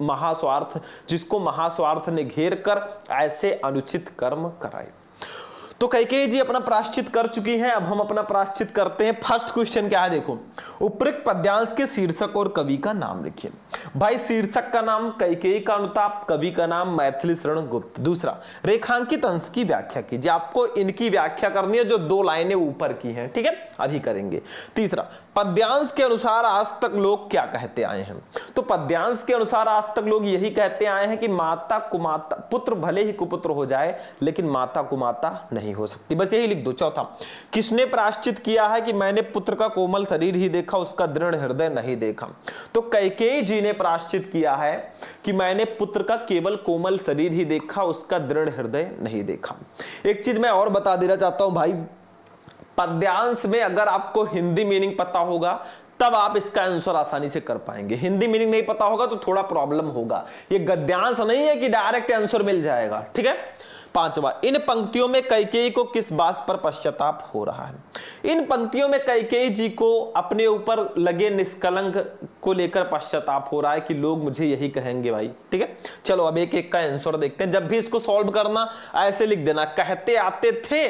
A: महास्वार्थ, जिसको महास्वार्थ ने घेर कर ऐसे अनुचित कर्म कराए। तो कैकेयी जी अपना प्रायश्चित कर चुकी हैं, अब हम अपना प्रायश्चित करते हैं। फर्स्ट क्वेश्चन क्या है देखो, उपरोक्त पद्यांश के शीर्षक और कवि का नाम लिखिए। भाई शीर्षक का नाम कैकेयी का अनुताप, कवि का नाम मैथिली शरण गुप्त। दूसरा, रेखांकित अंश की व्याख्या कीजिए, आपको इनकी व्याख्या करनी है जो 2 लाइनें ऊपर की हैं। ठीक है, अभी करेंगे। तीसरा, पद्यांश के अनुसार आज तक लोग क्या कहते आए हैं। तो पद्यांश के अनुसार आज तक लोग यही कहते आए हैं कि माता कुमाता, पुत्र भले ही कुपुत्र हो जाए लेकिन माता कुमाता नहीं हो सकती, बस यही लिख दो। चौथा, किसने प्रायश्चित किया है कि मैंने पुत्र का कोमल शरीर ही देखा, उसका दृढ़ हृदय नहीं देखा। तो कैकेयी जी ने प्रायश्चित किया है कि मैंने पुत्र का केवल कोमल शरीर ही देखा, उसका दृढ़ हृदय नहीं देखा। एक चीज मैं और बता देना चाहता हूं भाई, पद्यांश में अगर आपको हिंदी मीनिंग पता होगा तब आप इसका आंसर आसानी से कर पाएंगे, हिंदी मीनिंग नहीं पता होगा तो थोड़ा प्रॉब्लम होगा। ये गद्यांश नहीं है कि डायरेक्ट आंसर मिल जाएगा। ठीक है। पांचवा, इन पंक्तियों में कैकेयी को किस बात पर पश्चाताप हो रहा है। इन पंक्तियों में कैकेयी जी को अपने ऊपर लगे निष्कलंक को लेकर पश्चाताप हो रहा है कि लोग मुझे यही कहेंगे भाई। ठीक है, चलो अब एक एक का आंसर देखते हैं। जब भी इसको सॉल्व करना ऐसे लिख देना, कहते आते थे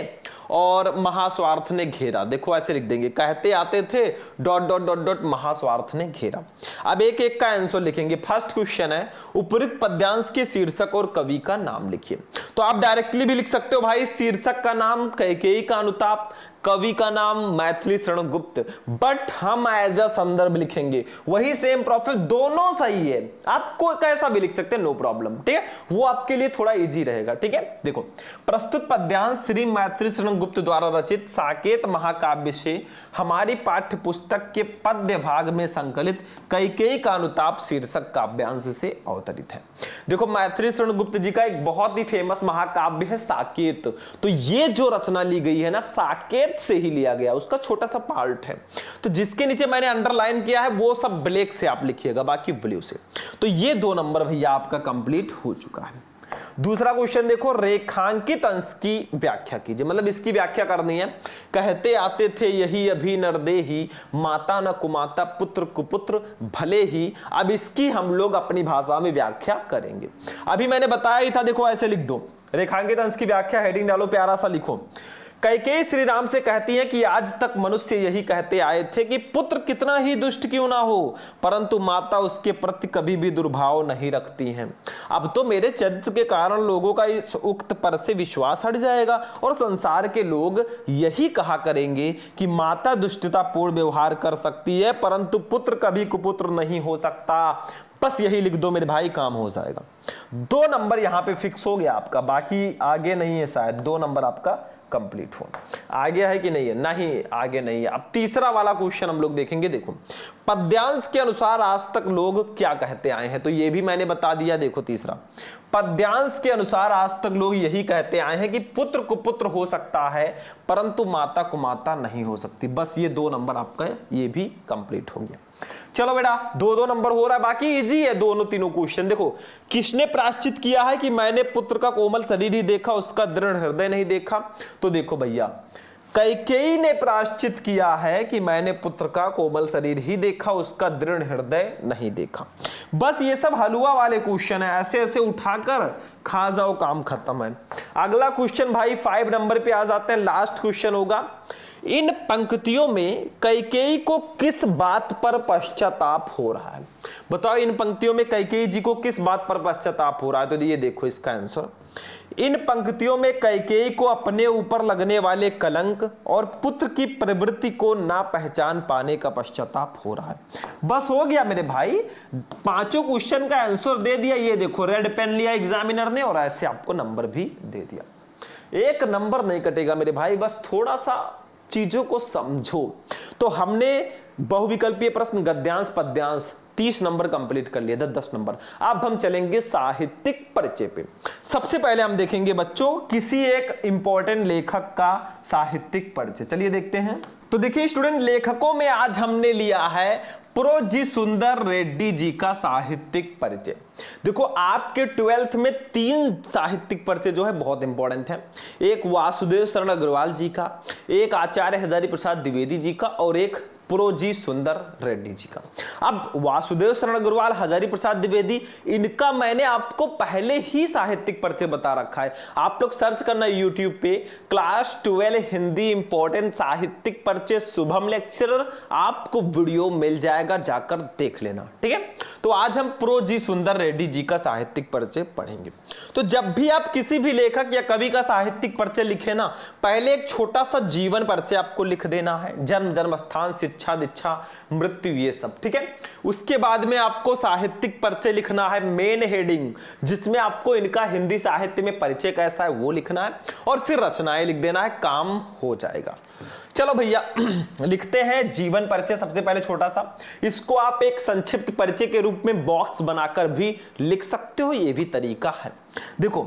A: और महास्वार्थ ने घेरा। देखो ऐसे लिख देंगे, कहते आते थे डॉट डॉट डॉट डॉट महास्वार्थ ने घेरा। अब एक एक का आंसर लिखेंगे। फर्स्ट क्वेश्चन है, उपरोक्त पद्यांश के शीर्षक और कवि का नाम लिखिए। तो आप डायरेक्टली भी लिख सकते हो भाई, शीर्षक का नाम कैकेयी का अनुताप, कवि का नाम मैथिली शरण गुप्त, बट हम एज अ संदर्भ लिखेंगे। वही सेम प्रोसेस, दोनों सही है, आपको कैसा भी लिख सकते हैं, नो प्रॉब्लम। ठीक है, वो आपके लिए थोड़ा इजी रहेगा। ठीक है, देखो, प्रस्तुत पद्यांश श्री मैथिली शरण गुप्त द्वारा रचित साकेत महाकाव्य से हमारी पाठ्य पुस्तक के पद्य भाग में संकलित कैकेयी का अनुताप शीर्षक काव्यांश से अवतरित है। देखो, मैथिली शरण गुप्त जी का एक बहुत ही फेमस महाकाव्य है साकेत। तो ये जो रचना ली गई है ना, साकेत से ही लिया गया, उसका छोटा सा पार्ट है। तो जिसके नीचे मैंने अंडरलाइन किया है वो सब ब्लैक से आप लिखिएगा, बाकी ब्लू से। तो ये 2 नंबर भैया आपका कंप्लीट हो चुका है। दूसरा क्वेश्चन देखो, रेखांकित अंश की व्याख्या कीजिए, मतलब इसकी व्याख्या करनी है। कहते आते थे यही अभी नरदेही, माता न कुमाता पुत्र कुपुत्र भले ही। अब इसकी हम लोग अपनी भाषा में व्याख्या करेंगे। अभी मैंने बताया ही था, देखो ऐसे लिख दो, रेखांकित अंश की व्याख्या हेडिंग डालो, प्यारा सा लिखो। कैकेयी श्री राम से कहती है कि आज तक मनुष्य यही कहते आए थे कि पुत्र कितना ही दुष्ट क्यों ना हो, परंतु माता उसके प्रति कभी भी दुर्भाव नहीं रखती हैं। अब तो मेरे चरित्र के कारण लोगों का इस उक्त पर से विश्वास हट जाएगा और संसार के लोग यही कहा करेंगे कि माता दुष्टतापूर्ण व्यवहार कर सकती है, परंतु पुत्र कभी कुपुत्र नहीं हो सकता। बस यही लिख दो मेरे भाई, काम हो जाएगा। 2 नंबर यहां पे फिक्स हो गया आपका, बाकी आगे नहीं है शायद। 2 नंबर आपका कंप्लीट हो। आगे है कि नहीं है? नहीं, आगे नहीं है। अब तीसरा वाला क्वेश्चन हम लोग देखेंगे। देखो, पद्यांश के अनुसार आज तक लोग क्या कहते आए हैं, तो ये भी मैंने बता दिया। देखो तीसरा, पद्यांश के अनुसार आज तक लोग यही कहते आए हैं कि पुत्र कुपुत्र हो सकता है परंतु माता कुमाता नहीं हो सकती। बस ये 2 नंबर आपका ये भी कंप्लीट हो गया। चलो बेटा, 2-2 नंबर हो रहा है, बाकी इजी है दोनों तीनों क्वेश्चन। देखो, किसने प्रायश्चित किया है कि मैंने पुत्र का कोमल शरीर ही देखा, उसका दृढ़ हृदय नहीं देखा। तो देखो भैया, कैकेयी ने प्रायश्चित किया है कि मैंने पुत्र का कोमल शरीर ही देखा, उसका दृढ़ हृदय नहीं देखा। बस ये सब हलवा वाले क्वेश्चन है, ऐसे ऐसे उठाकर खा जाओ, काम खत्म है। अगला क्वेश्चन भाई 5 नंबर पे आ जाते हैं, लास्ट क्वेश्चन होगा। इन पंक्तियों में कैकेयी को किस बात पर पश्चाताप हो रहा है? बताओ, इन पंक्तियों में कैकेयी जी को किस बात पर पश्चाताप हो रहा है? तो ये देखो इसका आंसर। इन पंक्तियों में कैकेयी को अपने ऊपर लगने वाले कलंक और पुत्र की प्रवृत्ति को ना पहचान पाने का पश्चाताप हो रहा है। बस हो गया मेरे भाई, 5 क्वेश्चन का आंसर दे दिया। ये देखो, रेड पेन लिया एग्जामिनर ने और ऐसे आपको नंबर भी दे दिया। एक नंबर नहीं कटेगा मेरे भाई, बस थोड़ा सा चीजों को समझो। तो हमने बहुविकल्पीय प्रश्न, गद्यांश, पद्यांश 30 नंबर कंप्लीट कर लिए, 10 नंबर। अब हम चलेंगे साहित्यिक परिचय पे। सबसे पहले हम देखेंगे बच्चों किसी एक इंपॉर्टेंट लेखक का साहित्यिक परिचय। चलिए देखते हैं। तो देखिए स्टूडेंट, लेखकों में आज हमने लिया है प्रो जी सुंदर रेड्डी जी का साहित्यिक परिचय। देखो आपके 12th में 3 साहित्यिक परिचय जो है बहुत इंपॉर्टेंट है। एक वासुदेव शरण अग्रवाल जी का, एक आचार्य हजारी प्रसाद द्विवेदी जी का, और एक प्रो जी सुंदर रेड्डी जी का। अब वासुदेव शरण अग्रवाल, हजारी प्रसाद द्विवेदी, इनका मैंने आपको पहले ही साहित्यिक परिचय बता रखा है। आप लोग सर्च करना यूट्यूब पे क्लास 12 हिंदी इंपॉर्टेंट साहित्यिक परिचय शुभम लेक्चरर, आपको वीडियो मिल जाएगा, जाकर देख लेना, ठीक है। तो आज हम प्रो जी सुंदर रेड्डी जी का साहित्यिक परिचय पढ़ेंगे। तो जब भी आप किसी भी लेखक या कवि का साहित्यिक परिचय लिखे ना, पहले एक छोटा सा जीवन परिचय आपको लिख देना है, जन्म, जन्म स्थान, शिक्षा, दीक्षा, मृत्यु, ये सब, ठीक है। उसके बाद में आपको साहित्यिक परिचय लिखना है, मेन हेडिंग, जिसमें आपको इनका हिंदी साहित्य में परिचय कैसा है वो लिखना है, और फिर रचनाएं लिख देना है, काम हो जाएगा। चलो भैया लिखते हैं जीवन परिचय। सबसे पहले छोटा सा, इसको आप एक संक्षिप्त परिचय के रूप में बॉक्स बनाकर भी लिख सकते हो, ये भी तरीका है। देखो,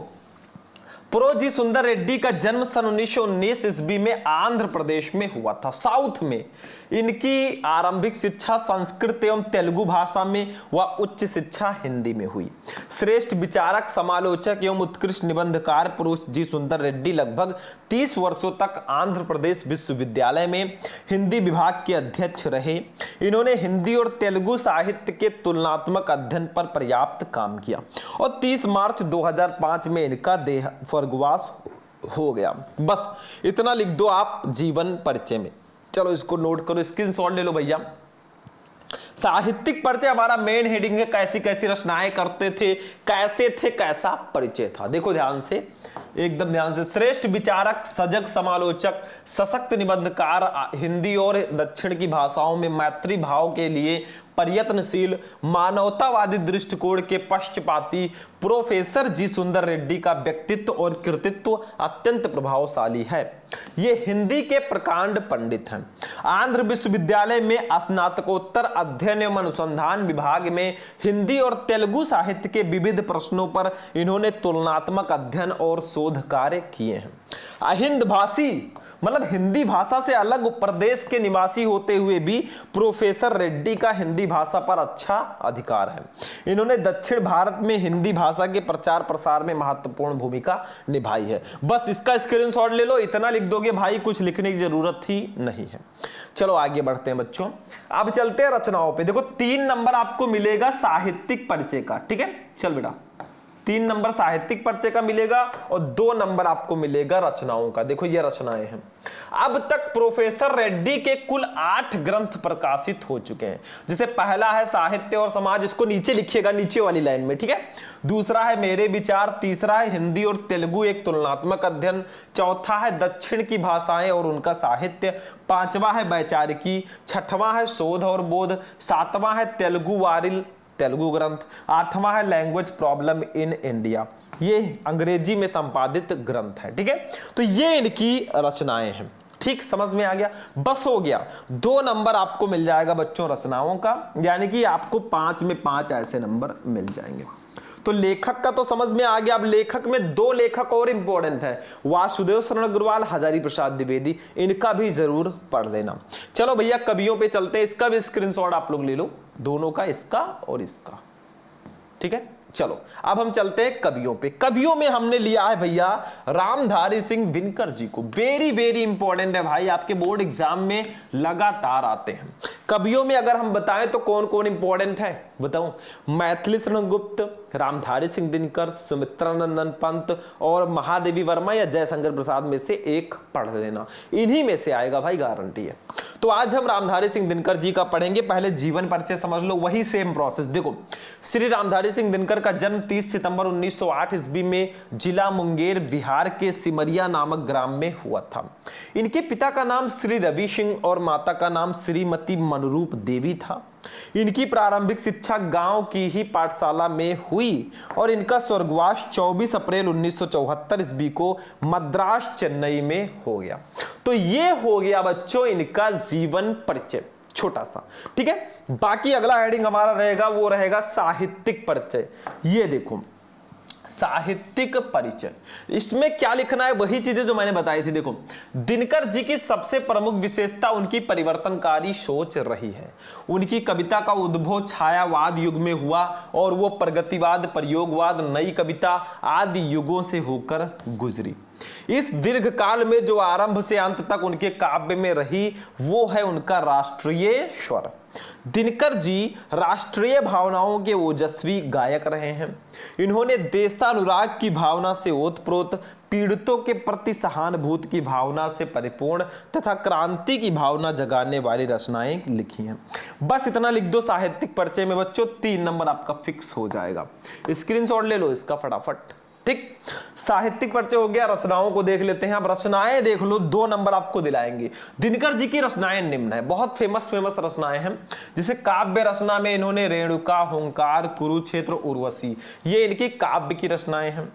A: प्रो जी सुंदर रेड्डी का जन्म सन 1919 ईस्वी में आंध्र प्रदेश में हुआ था, साउथ में। इनकी आरंभिक शिक्षा संस्कृत एवं तेलुगु भाषा में व उच्च शिक्षा हिंदी में हुई। श्रेष्ठ विचारक, समालोचक एवं उत्कृष्ट निबंधकार प्रो जी सुंदर रेड्डी लगभग 30 वर्षों तक आंध्र प्रदेश विश्वविद्यालय में हिंदी विभाग के अध्यक्ष रहे। इन्होंने हिंदी और तेलुगु साहित्य के तुलनात्मक अध्ययन पर पर्याप्त काम किया और 30 मार्च 2005 में इनका देह स्वर्गवास हो गया। बस इतना लिख दो आप जीवन परिचय में। चलो इसको नोट करो, स्क्रीनशॉट ले लो भैया। साहित्यिक परिचय हमारा मेन हेडिंग है, कैसी कैसी रचनाएं करते थे, कैसे थे, कैसा परिचय था। देखो ध्यान से, एकदम ध्यान से। श्रेष्ठ विचारक, सजग समालोचक, सशक्त निबंधकार, हिंदी और दक्षिण की भाषाओं में मैत्री भाव के लिए प्रयत्नशील, मानवतावादी दृष्टिकोण के पक्षपाती प्रोफेसर जी सुंदर रेड्डी का व्यक्तित्व और कृतित्व अत्यंत प्रभावशाली है। ये हिंदी के प्रकांड पंडित हैं। आंध्र विश्वविद्यालय में स्नातकोत्तर अध्ययन एवं अनुसंधान विभाग में हिंदी और तेलुगु साहित्य के विविध प्रश्नों पर इन्होंने तुलनात्मक अध्ययन और शोध कार्य किए हैं। अहिंद भाषी मतलब हिंदी भाषा से अलग प्रदेश के निवासी होते हुए भी प्रोफेसर रेड्डी का हिंदी भाषा पर अच्छा अधिकार है। इन्होंने दक्षिण भारत में हिंदी भाषा के प्रचार प्रसार में महत्वपूर्ण भूमिका निभाई है। बस इसका स्क्रीनशॉट ले लो, इतना लिख दोगे भाई, कुछ लिखने की जरूरत ही नहीं है। चलो आगे बढ़ते हैं बच्चों, अब चलते हैं रचनाओं पे। देखो 3 नंबर आपको मिलेगा साहित्यिक परिचय का, ठीक है। चल बेटा, 3 नंबर साहित्यिक परिचय का मिलेगा और 2 नंबर आपको मिलेगा रचनाओं का। देखो ये रचनाएं हैं। अब तक प्रोफेसर रेड्डी के कुल 8 ग्रंथ प्रकाशित हो चुके हैं। जैसे पहला है साहित्य और समाज, इसको नीचे लिखिएगा, नीचे वाली लाइन में, ठीक है। दूसरा है मेरे विचार, तीसरा है हिंदी और तेलुगु एक तुलनात्मक अध्ययन, चौथा है दक्षिण की भाषाएं और उनका साहित्य, पांचवा है वैचारिकी, छठवां है शोध और बोध, सातवां है तेलुगु वारिल तेलुगु ग्रंथ, 8वां है लैंग्वेज प्रॉब्लम इन इंडिया, ये अंग्रेजी में संपादित ग्रंथ है, ठीक है। तो ये इनकी रचनाएं हैं, ठीक, समझ में आ गया। बस हो गया, 2 नंबर आपको मिल जाएगा बच्चों रचनाओं का, यानी कि आपको 5 में 5 ऐसे नंबर मिल जाएंगे। तो लेखक का तो समझ में आ गया। अब लेखक में 2 लेखक और इंपॉर्टेंट है, वासुदेव शरण अग्रवाल, हजारी प्रसाद द्विवेदी, इनका भी जरूर पढ़ लेना। चलो भैया कवियों पे चलते हैं, इसका भी स्क्रीनशॉट आप लोग ले लो, दोनों का, इसका और इसका, ठीक है। चलो अब हम चलते हैं कवियों पे। कवियों में हमने लिया है भैया रामधारी सिंह दिनकर जी को। वेरी वेरी इंपॉर्टेंट है भाई, आपके बोर्ड एग्जाम में लगातार आते हैं। कवियों में अगर हम बताएं तो कौन कौन इंपॉर्टेंट है बताऊं? मैथिली शरण गुप्त, रामधारी सिंह दिनकर, सुमित्रानंदन पंत और महादेवी वर्मा या जयशंकर प्रसाद में से एक पढ़ लेना, इन्हीं में से आएगा भाई, गारंटी है। तो आज हम रामधारी सिंह दिनकर जी का पढ़ेंगे। पहले जीवन परिचय समझ लो, वही सेम प्रोसेस। देखो, श्री रामधारी सिंह दिनकर का जन्म 30 सितंबर 1908 ईस्वी में जिला मुंगेर बिहार के सिमरिया नामक ग्राम में हुआ था। इनके पिता का नाम श्री रवि सिंह और माता का नाम श्रीमती मनरूप देवी था। इनकी प्रारंभिक शिक्षा गांव की ही पाठशाला में हुई और इनका स्वर्गवास 24 अप्रैल 1974 ईस्वी को मद्रास चेन्नई में हो गया। तो ये हो गया बच्चों इनका जीवन परिचय छोटा सा, ठीक है। बाकी अगला हेडिंग हमारा रहेगा वो रहेगा साहित्यिक परिचय। ये देखो साहित्यिक परिचय, इसमें क्या लिखना है, वही चीजें जो मैंने बताई थी। देखो दिनकर जी की सबसे प्रमुख विशेषता उनकी परिवर्तनकारी सोच रही है। उनकी कविता का उद्भव छायावाद युग में हुआ और वो प्रगतिवाद, प्रयोगवाद, नई कविता आदि युगों से होकर गुजरी। इस दीर्घ काल में जो आरंभ से अंत तक उनके काव्य में रही वो है उनका राष्ट्रीय स्वर। दिनकर जी राष्ट्रीय भावनाओं के ओजस्वी गायक रहे हैं। इन्होंने देशानुराग की भावना से ओतप्रोत, पीड़ितों के प्रति सहानुभूति की भावना से परिपूर्ण तथा क्रांति की भावना जगाने वाली रचनाएं लिखी हैं। बस इतना लिख दो साहित्यिक परिचय में बच्चों, 3 नंबर आपका फिक्स हो जाएगा। स्क्रीनशॉट ले लो इसका फटाफट, ठीक। साहित्यिक परिचय हो गया, रचनाओं को देख लेते हैं। अब रचनाएं देख लो, 2 नंबर आपको दिलाएंगे। दिनकर जी की रचनाएं निम्न है, बहुत फेमस रचनाएं हैं। जैसे काव्य रचना में इन्होंने रेणुका, हुंकार, कुरुक्षेत्र, उर्वशी, ये इनकी काव्य की रचनाएं हैं।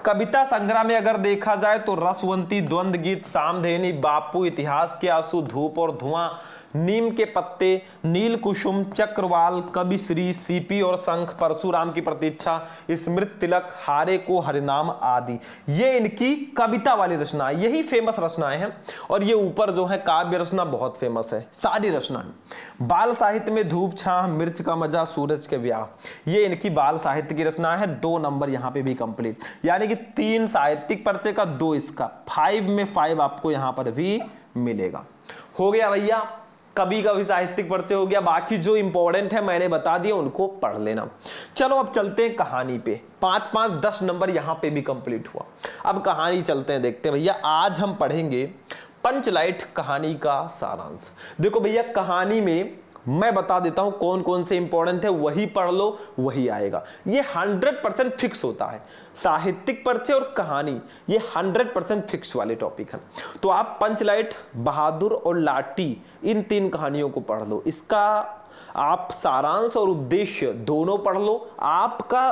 A: कविता संग्रह में अगर देखा जाए तो रसवंती, द्वंद्व गीत, सामधेनी, बापू, इतिहास के आंसू, धूप और धुआं, नीम के पत्ते, नील कुसुम, चक्रवाल, कविश्री, सीपी और शंख, परशुराम की प्रतीक्षा, स्मृत तिलक, हारे को हरिनाम आदि, ये इनकी कविता वाली रचना, यही फेमस रचनाएं हैं। और ये ऊपर जो है काव्य रचना बहुत फेमस है, सारी रचनाएं। बाल साहित्य में धूप छां, मिर्च का मजा, सूरज के ब्याह, ये इनकी बाल साहित्य की रचना है। 2 नंबर यहाँ पे भी कंप्लीट, यानी कि 3 साहित्यिक परिचय का, 2 इसका, 5 में 5 आपको यहाँ पर भी मिलेगा। हो गया भैया, कवि का भी साहित्यिक परिचय हो गया। बाकी जो इंपॉर्टेंट है मैंने बता दिया, उनको पढ़ लेना। चलो अब चलते हैं कहानी पे। 5 10 नंबर यहां पे भी कंप्लीट हुआ। अब कहानी चलते हैं, देखते हैं भैया। आज हम पढ़ेंगे पंचलाइट कहानी का सारांश। देखो भैया कहानी में मैं बता देता हूं कौन कौन से इंपॉर्टेंट है, वही पढ़ लो, वही आएगा। ये 100% फिक्स होता है। साहित्यिक परिचय और कहानी ये 100% फिक्स वाले टॉपिक हैं। तो आप पंचलाइट, बहादुर और लाठी, इन 3 कहानियों को पढ़ लो। इसका आप सारांश और उद्देश्य दोनों पढ़ लो, आपका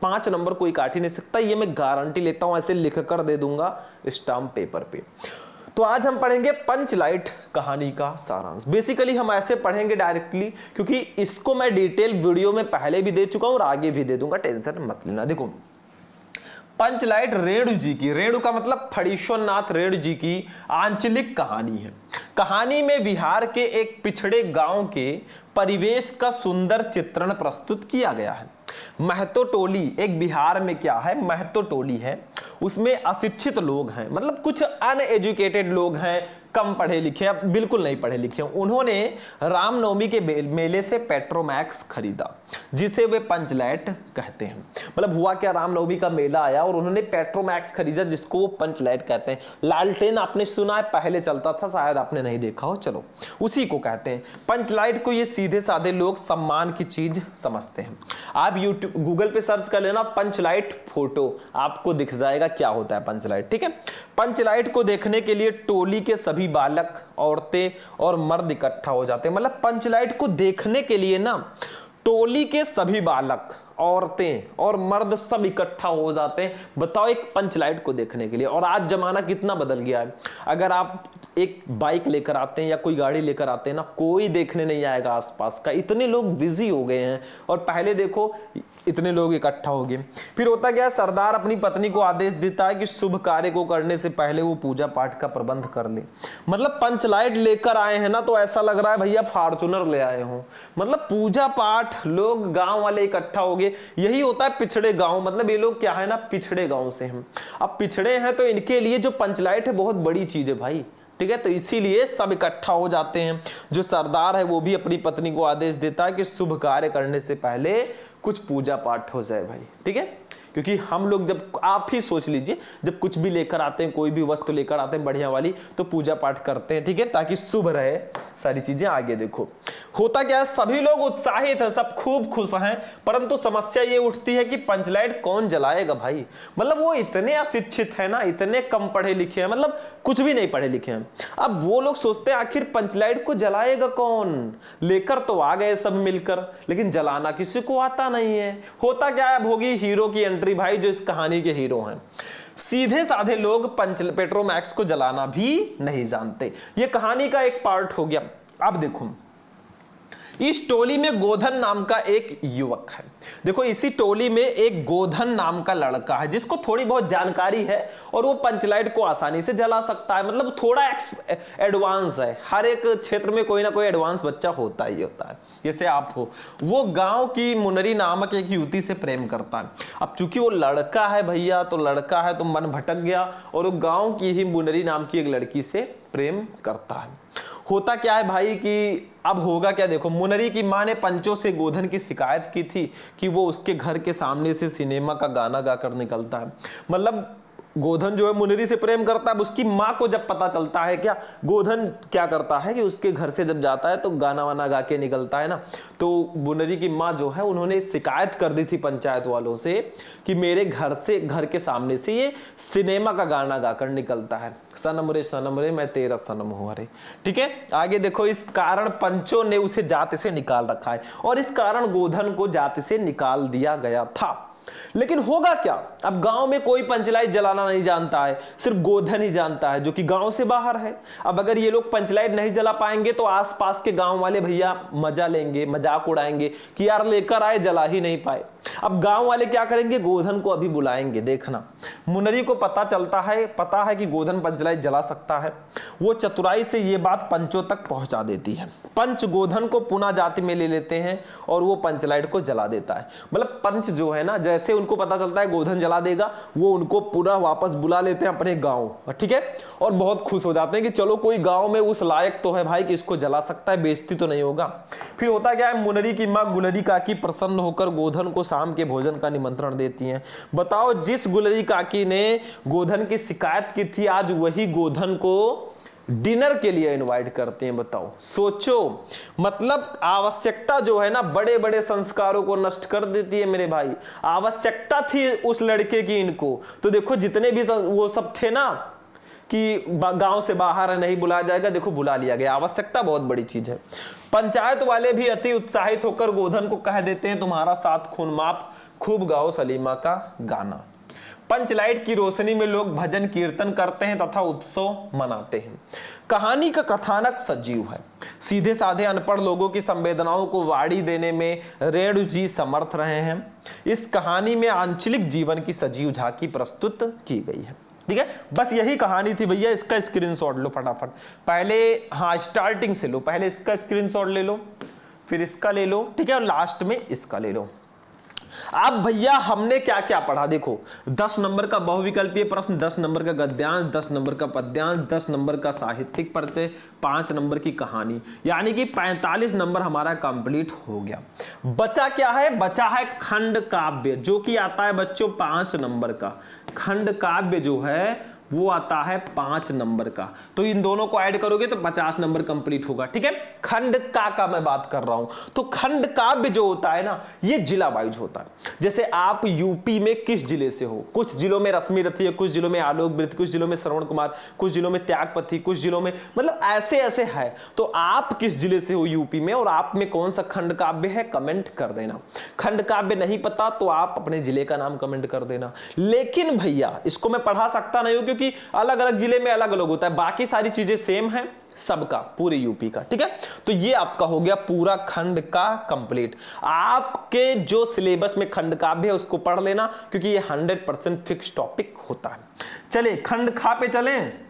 A: 5 नंबर कोई काट ही नहीं सकता, ये मैं गारंटी लेता हूं। ऐसे लिख कर दे दूंगा स्टाम्प पेपर पे। तो आज हम पढ़ेंगे पंचलाइट कहानी का सारांश। बेसिकली हम ऐसे पढ़ेंगे डायरेक्टली, क्योंकि इसको मैं डिटेल वीडियो में पहले भी दे चुका हूं और आगे भी दे दूंगा, टेंशन मत लेना। देखो पंचलाइट रेणु जी की, रेणु का मतलब फणीश्वर नाथ रेणु जी की आंचलिक कहानी है। कहानी में बिहार के एक पिछड़े गांव के परिवेश का सुंदर चित्रण प्रस्तुत किया गया है। महतो टोली, एक बिहार में क्या है, महतो टोली है, उसमें अशिक्षित लोग हैं, मतलब कुछ अनएजुकेटेड लोग हैं, कम पढ़े लिखे, अब बिल्कुल नहीं पढ़े लिखे। उन्होंने रामनवमी के मेले से पेट्रोमैक्स खरीदा, जिसे वे पंचलाइट कहते हैं। मतलब हुआ क्या, रामनवमी का मेला आया और उन्होंने पेट्रोमैक्स खरीदा, जिसको वो पंचलाइट कहते हैं। लालटेन आपने सुना है, पहले चलता था, शायद आपने नहीं देखा हो, चलो उसी को कहते हैं। पंचलाइट को ये सीधे साधे लोग सम्मान की चीज समझते हैं। आप यूट्यूब, गूगल पे सर्च कर लेना पंचलाइट फोटो, आपको दिख जाएगा क्या होता है पंचलाइट, ठीक है। पंचलाइट को देखने के लिए टोली के सभी बालक, औरतें और मर्द इकट्ठा हो जाते हैं। मतलब पंचलाइट को देखने के लिए ना टोली के सभी बालक, औरतें और मर्द सब इकट्ठा हो जाते हैं। बताओ, एक पंचलाइट को देखने के लिए। और आज जमाना कितना बदल गया है। अगर आप एक बाइक लेकर आते हैं या कोई गाड़ी लेकर आते हैं ना, कोई देखने नहीं आएगा आसपास का, इतने लोग बिजी हो गए हैं। और पहले देखो इतने लोग इकट्ठा हो गए। फिर होता क्या है, सरदार अपनी पत्नी को आदेश देता है कि शुभ कार्य को करने से पहले वो पूजा पाठ का प्रबंध कर ले। मतलब पंचलाइट लेकर आए हैं ना, तो ऐसा लग रहा है भैया फॉर्चूनर ले आए हो। मतलब पूजा पाठ, लोग गांव वाले इकट्ठा हो गए। यही होता है पिछड़े गांव, मतलब ये लोग क्या है ना, पिछड़े गांव से हैं। अब पिछड़े हैं तो इनके लिए जो पंचलाइट है बहुत बड़ी चीज है भाई, ठीक है। तो इसीलिए सब इकट्ठा हो जाते हैं। जो सरदार है वो भी अपनी पत्नी को आदेश देता है कि शुभ कार्य करने से पहले कुछ पूजा पाठ हो जाए भाई, ठीक है। क्योंकि हम लोग जब, आप ही सोच लीजिए, जब कुछ भी लेकर आते हैं, कोई भी वस्तु लेकर आते हैं बढ़िया वाली, तो पूजा पाठ करते हैं, ठीक है, ताकि शुभ रहे सारी चीजें। आगे देखो होता क्या है, सभी लोग उत्साहित है, सब खूब खुश हैं, परंतु समस्या ये उठती है कि पंचलाइट कौन जलाएगा भाई। मतलब वो इतने अशिक्षित है ना, इतने कम पढ़े लिखे हैं, मतलब कुछ भी नहीं पढ़े लिखे हैं। अब वो लोग सोचते हैं आखिर पंचलाइट को जलाएगा कौन, लेकर तो आ गए सब मिलकर, लेकिन जलाना किसी को आता नहीं है। होता क्या है, अब होगी हीरो की एंट्री भाई, जो इस कहानी के हीरो हैं। सीधे साधे लोग पेट्रोमैक्स को जलाना भी नहीं जानते। ये कहानी का एक पार्ट हो गया। अब देखो इस टोली में गोधन नाम का एक युवक है। देखो इसी टोली में एक गोधन नाम का लड़का है जिसको थोड़ी बहुत जानकारी है और वो पंचलाइट को आसानी से जला सकता है। मतलब थोड़ा एडवांस है, हर एक क्षेत्र में कोई ना कोई एडवांस बच्चा होता ही होता है, जैसे आप हो। वो गांव की मुनरी नामक एक युवती से प्रेम करता है। अब चूंकि वो लड़का है भैया, तो लड़का है तो मन भटक गया और वो गांव की ही मुनरी नाम की एक लड़की से प्रेम करता है। होता क्या है भाई कि अब होगा क्या, देखो मुनरी की मां ने पंचों से गोधन की शिकायत की थी कि वो उसके घर के सामने से सिनेमा का गाना गाकर निकलता है। मतलब गोधन जो है मुनरी से प्रेम करता है। उसकी माँ को जब पता चलता है, क्या गोधन क्या करता है कि उसके घर से जब जाता है तो गाना वाना गा के निकलता है ना, तो मुनरी की माँ जो है उन्होंने शिकायत कर दी थी पंचायत वालों से कि मेरे घर के सामने से ये सिनेमा का गाना गाकर निकलता है, सनम रे मैं तेरा सनम हूं। अरे ठीक है, आगे देखो, इस कारण पंचों ने उसे जाति से निकाल रखा है और इस कारण गोधन को जाति से निकाल दिया गया था। लेकिन होगा क्या, अब गांव में कोई पंचलाइट जलाना नहीं जानता है, सिर्फ गोधन ही जानता है जो कि गांव से बाहर है। अब अगर ये लोग पंचलाइट नहीं जला पाएंगे तो आसपास के गांव वाले भैया मजा लेंगे, मजाक उड़ाएंगे कि यार लेकर आए जला ही नहीं पाए। अब गांव वाले क्या करेंगे, गोधन को अभी बुलाएंगे। देखना मुनरी को पता है कि गोधन पंचलाइट जला सकता है। वो चतुराई से ये बात पंचों तक पहुंचा देती है। पंच गोधन को पुनः जाति में ले लेते हैं और वो पंचलाइट को जला देता है। मतलब पंच जो है ना, जैसे उनको पता चलता है गोधन जला देगा, वो उनको पूरा वापस बुला लेते हैं अपने गांव, ठीक है, और बहुत खुश हो जाते हैं कि चलो कोई गांव में उस लायक तो है भाई कि इसको जला सकता है, बेइज्जती तो नहीं होगा। फिर होता क्या है, मुनरी की मां गुलरी काकी प्रसन्न होकर गोधन को शाम के भोजन का निमंत्रण देती हैं। बताओ, जिस गुलरी काकी ने गोधन की शिकायत की थी, आज वही गोधन को डिनर के लिए इनवाइट करते हैं। बताओ, सोचो, मतलब आवश्यकता जो है ना बड़े बड़े संस्कारों को नष्ट कर देती है मेरे भाई। आवश्यकता थी उस लड़के की इनको, तो देखो जितने भी वो सब थे ना कि गांव से बाहर नहीं बुलाया जाएगा, देखो बुला लिया गया। आवश्यकता बहुत बड़ी चीज है। पंचायत वाले भी अति उत्साहित होकर गोधन को कह देते हैं तुम्हारा साथ खून माफ, खूब गाओ सलीमा का गाना। पंचलाइट की रोशनी में लोग भजन कीर्तन करते हैं तथा उत्सव मनाते हैं। कहानी का कथानक सजीव है। सीधे साधे अनपढ़ लोगों की संवेदनाओं को वाड़ी देने में रेणु जी समर्थ रहे हैं। इस कहानी में आंचलिक जीवन की सजीव झांकी प्रस्तुत की गई है। ठीक है, बस यही कहानी थी भैया। इसका स्क्रीनशॉट लो फटाफट, पहले हाँ स्टार्टिंग से लो, पहले इसका स्क्रीनशॉट ले लो, फिर इसका ले लो, ठीक है, और लास्ट में इसका ले लो। अब भैया हमने क्या क्या पढ़ा, देखो 10 नंबर का बहुविकल्पीय प्रश्न, 10 नंबर का गद्यांश, 10 नंबर का पद्यांश, 10 नंबर का साहित्यिक परिचय, 5 नंबर की कहानी, यानी कि 45 नंबर हमारा कंप्लीट हो गया। बचा क्या है, बचा है खंड काव्य, जो कि आता है बच्चों 5 नंबर का। खंड काव्य जो है वो आता है 5 नंबर का, तो इन दोनों को ऐड करोगे तो 50 नंबर कंप्लीट होगा। ठीक है, खंड का मैं बात कर रहा हूं, तो खंड काव्य जो होता है ना, ये जिला वाइज होता है। जैसे आप यूपी में किस जिले से हो, कुछ जिलों में रश्मि रथी है, कुछ जिलों में आलोक वृत्त, कुछ जिलों में श्रवण कुमार, कुछ जिलों में त्यागपति, कुछ जिलों में, मतलब ऐसे ऐसे है। तो आप किस जिले से हो यूपी में, और आप में कौन सा खंड काव्य है, कमेंट कर देना। खंड काव्य नहीं पता तो आप अपने जिले का नाम कमेंट कर देना। लेकिन भैया इसको मैं पढ़ा सकता नहीं हूं, क्योंकि अलग अलग जिले में अलग अलग होता है, बाकी सारी चीजें सेम है सबका, पूरे यूपी का। ठीक है, तो ये आपका हो गया पूरा खंड का कंप्लीट। आपके जो सिलेबस में खंड काव्य है उसको पढ़ लेना, क्योंकि ये 100% फिक्स टॉपिक होता है। चले खंड खा पे चलें।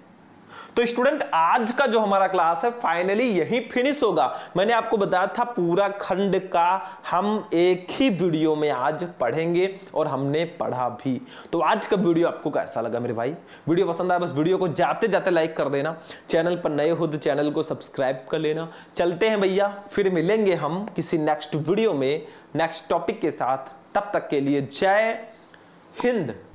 A: तो स्टूडेंट आज का जो हमारा क्लास है फाइनली यही फिनिश होगा। मैंने आपको बताया था पूरा खंड का हम एक ही वीडियो में आज पढ़ेंगे, और हमने पढ़ा भी। तो आज का वीडियो आपको कैसा लगा मेरे भाई? वीडियो पसंद आया बस वीडियो को जाते जाते लाइक कर देना। चैनल पर नए हो तो चैनल को सब्सक्राइब कर लेना। चलते हैं भैया, फिर मिलेंगे हम किसी नेक्स्ट वीडियो में नेक्स्ट टॉपिक के साथ। तब तक के लिए जय हिंद।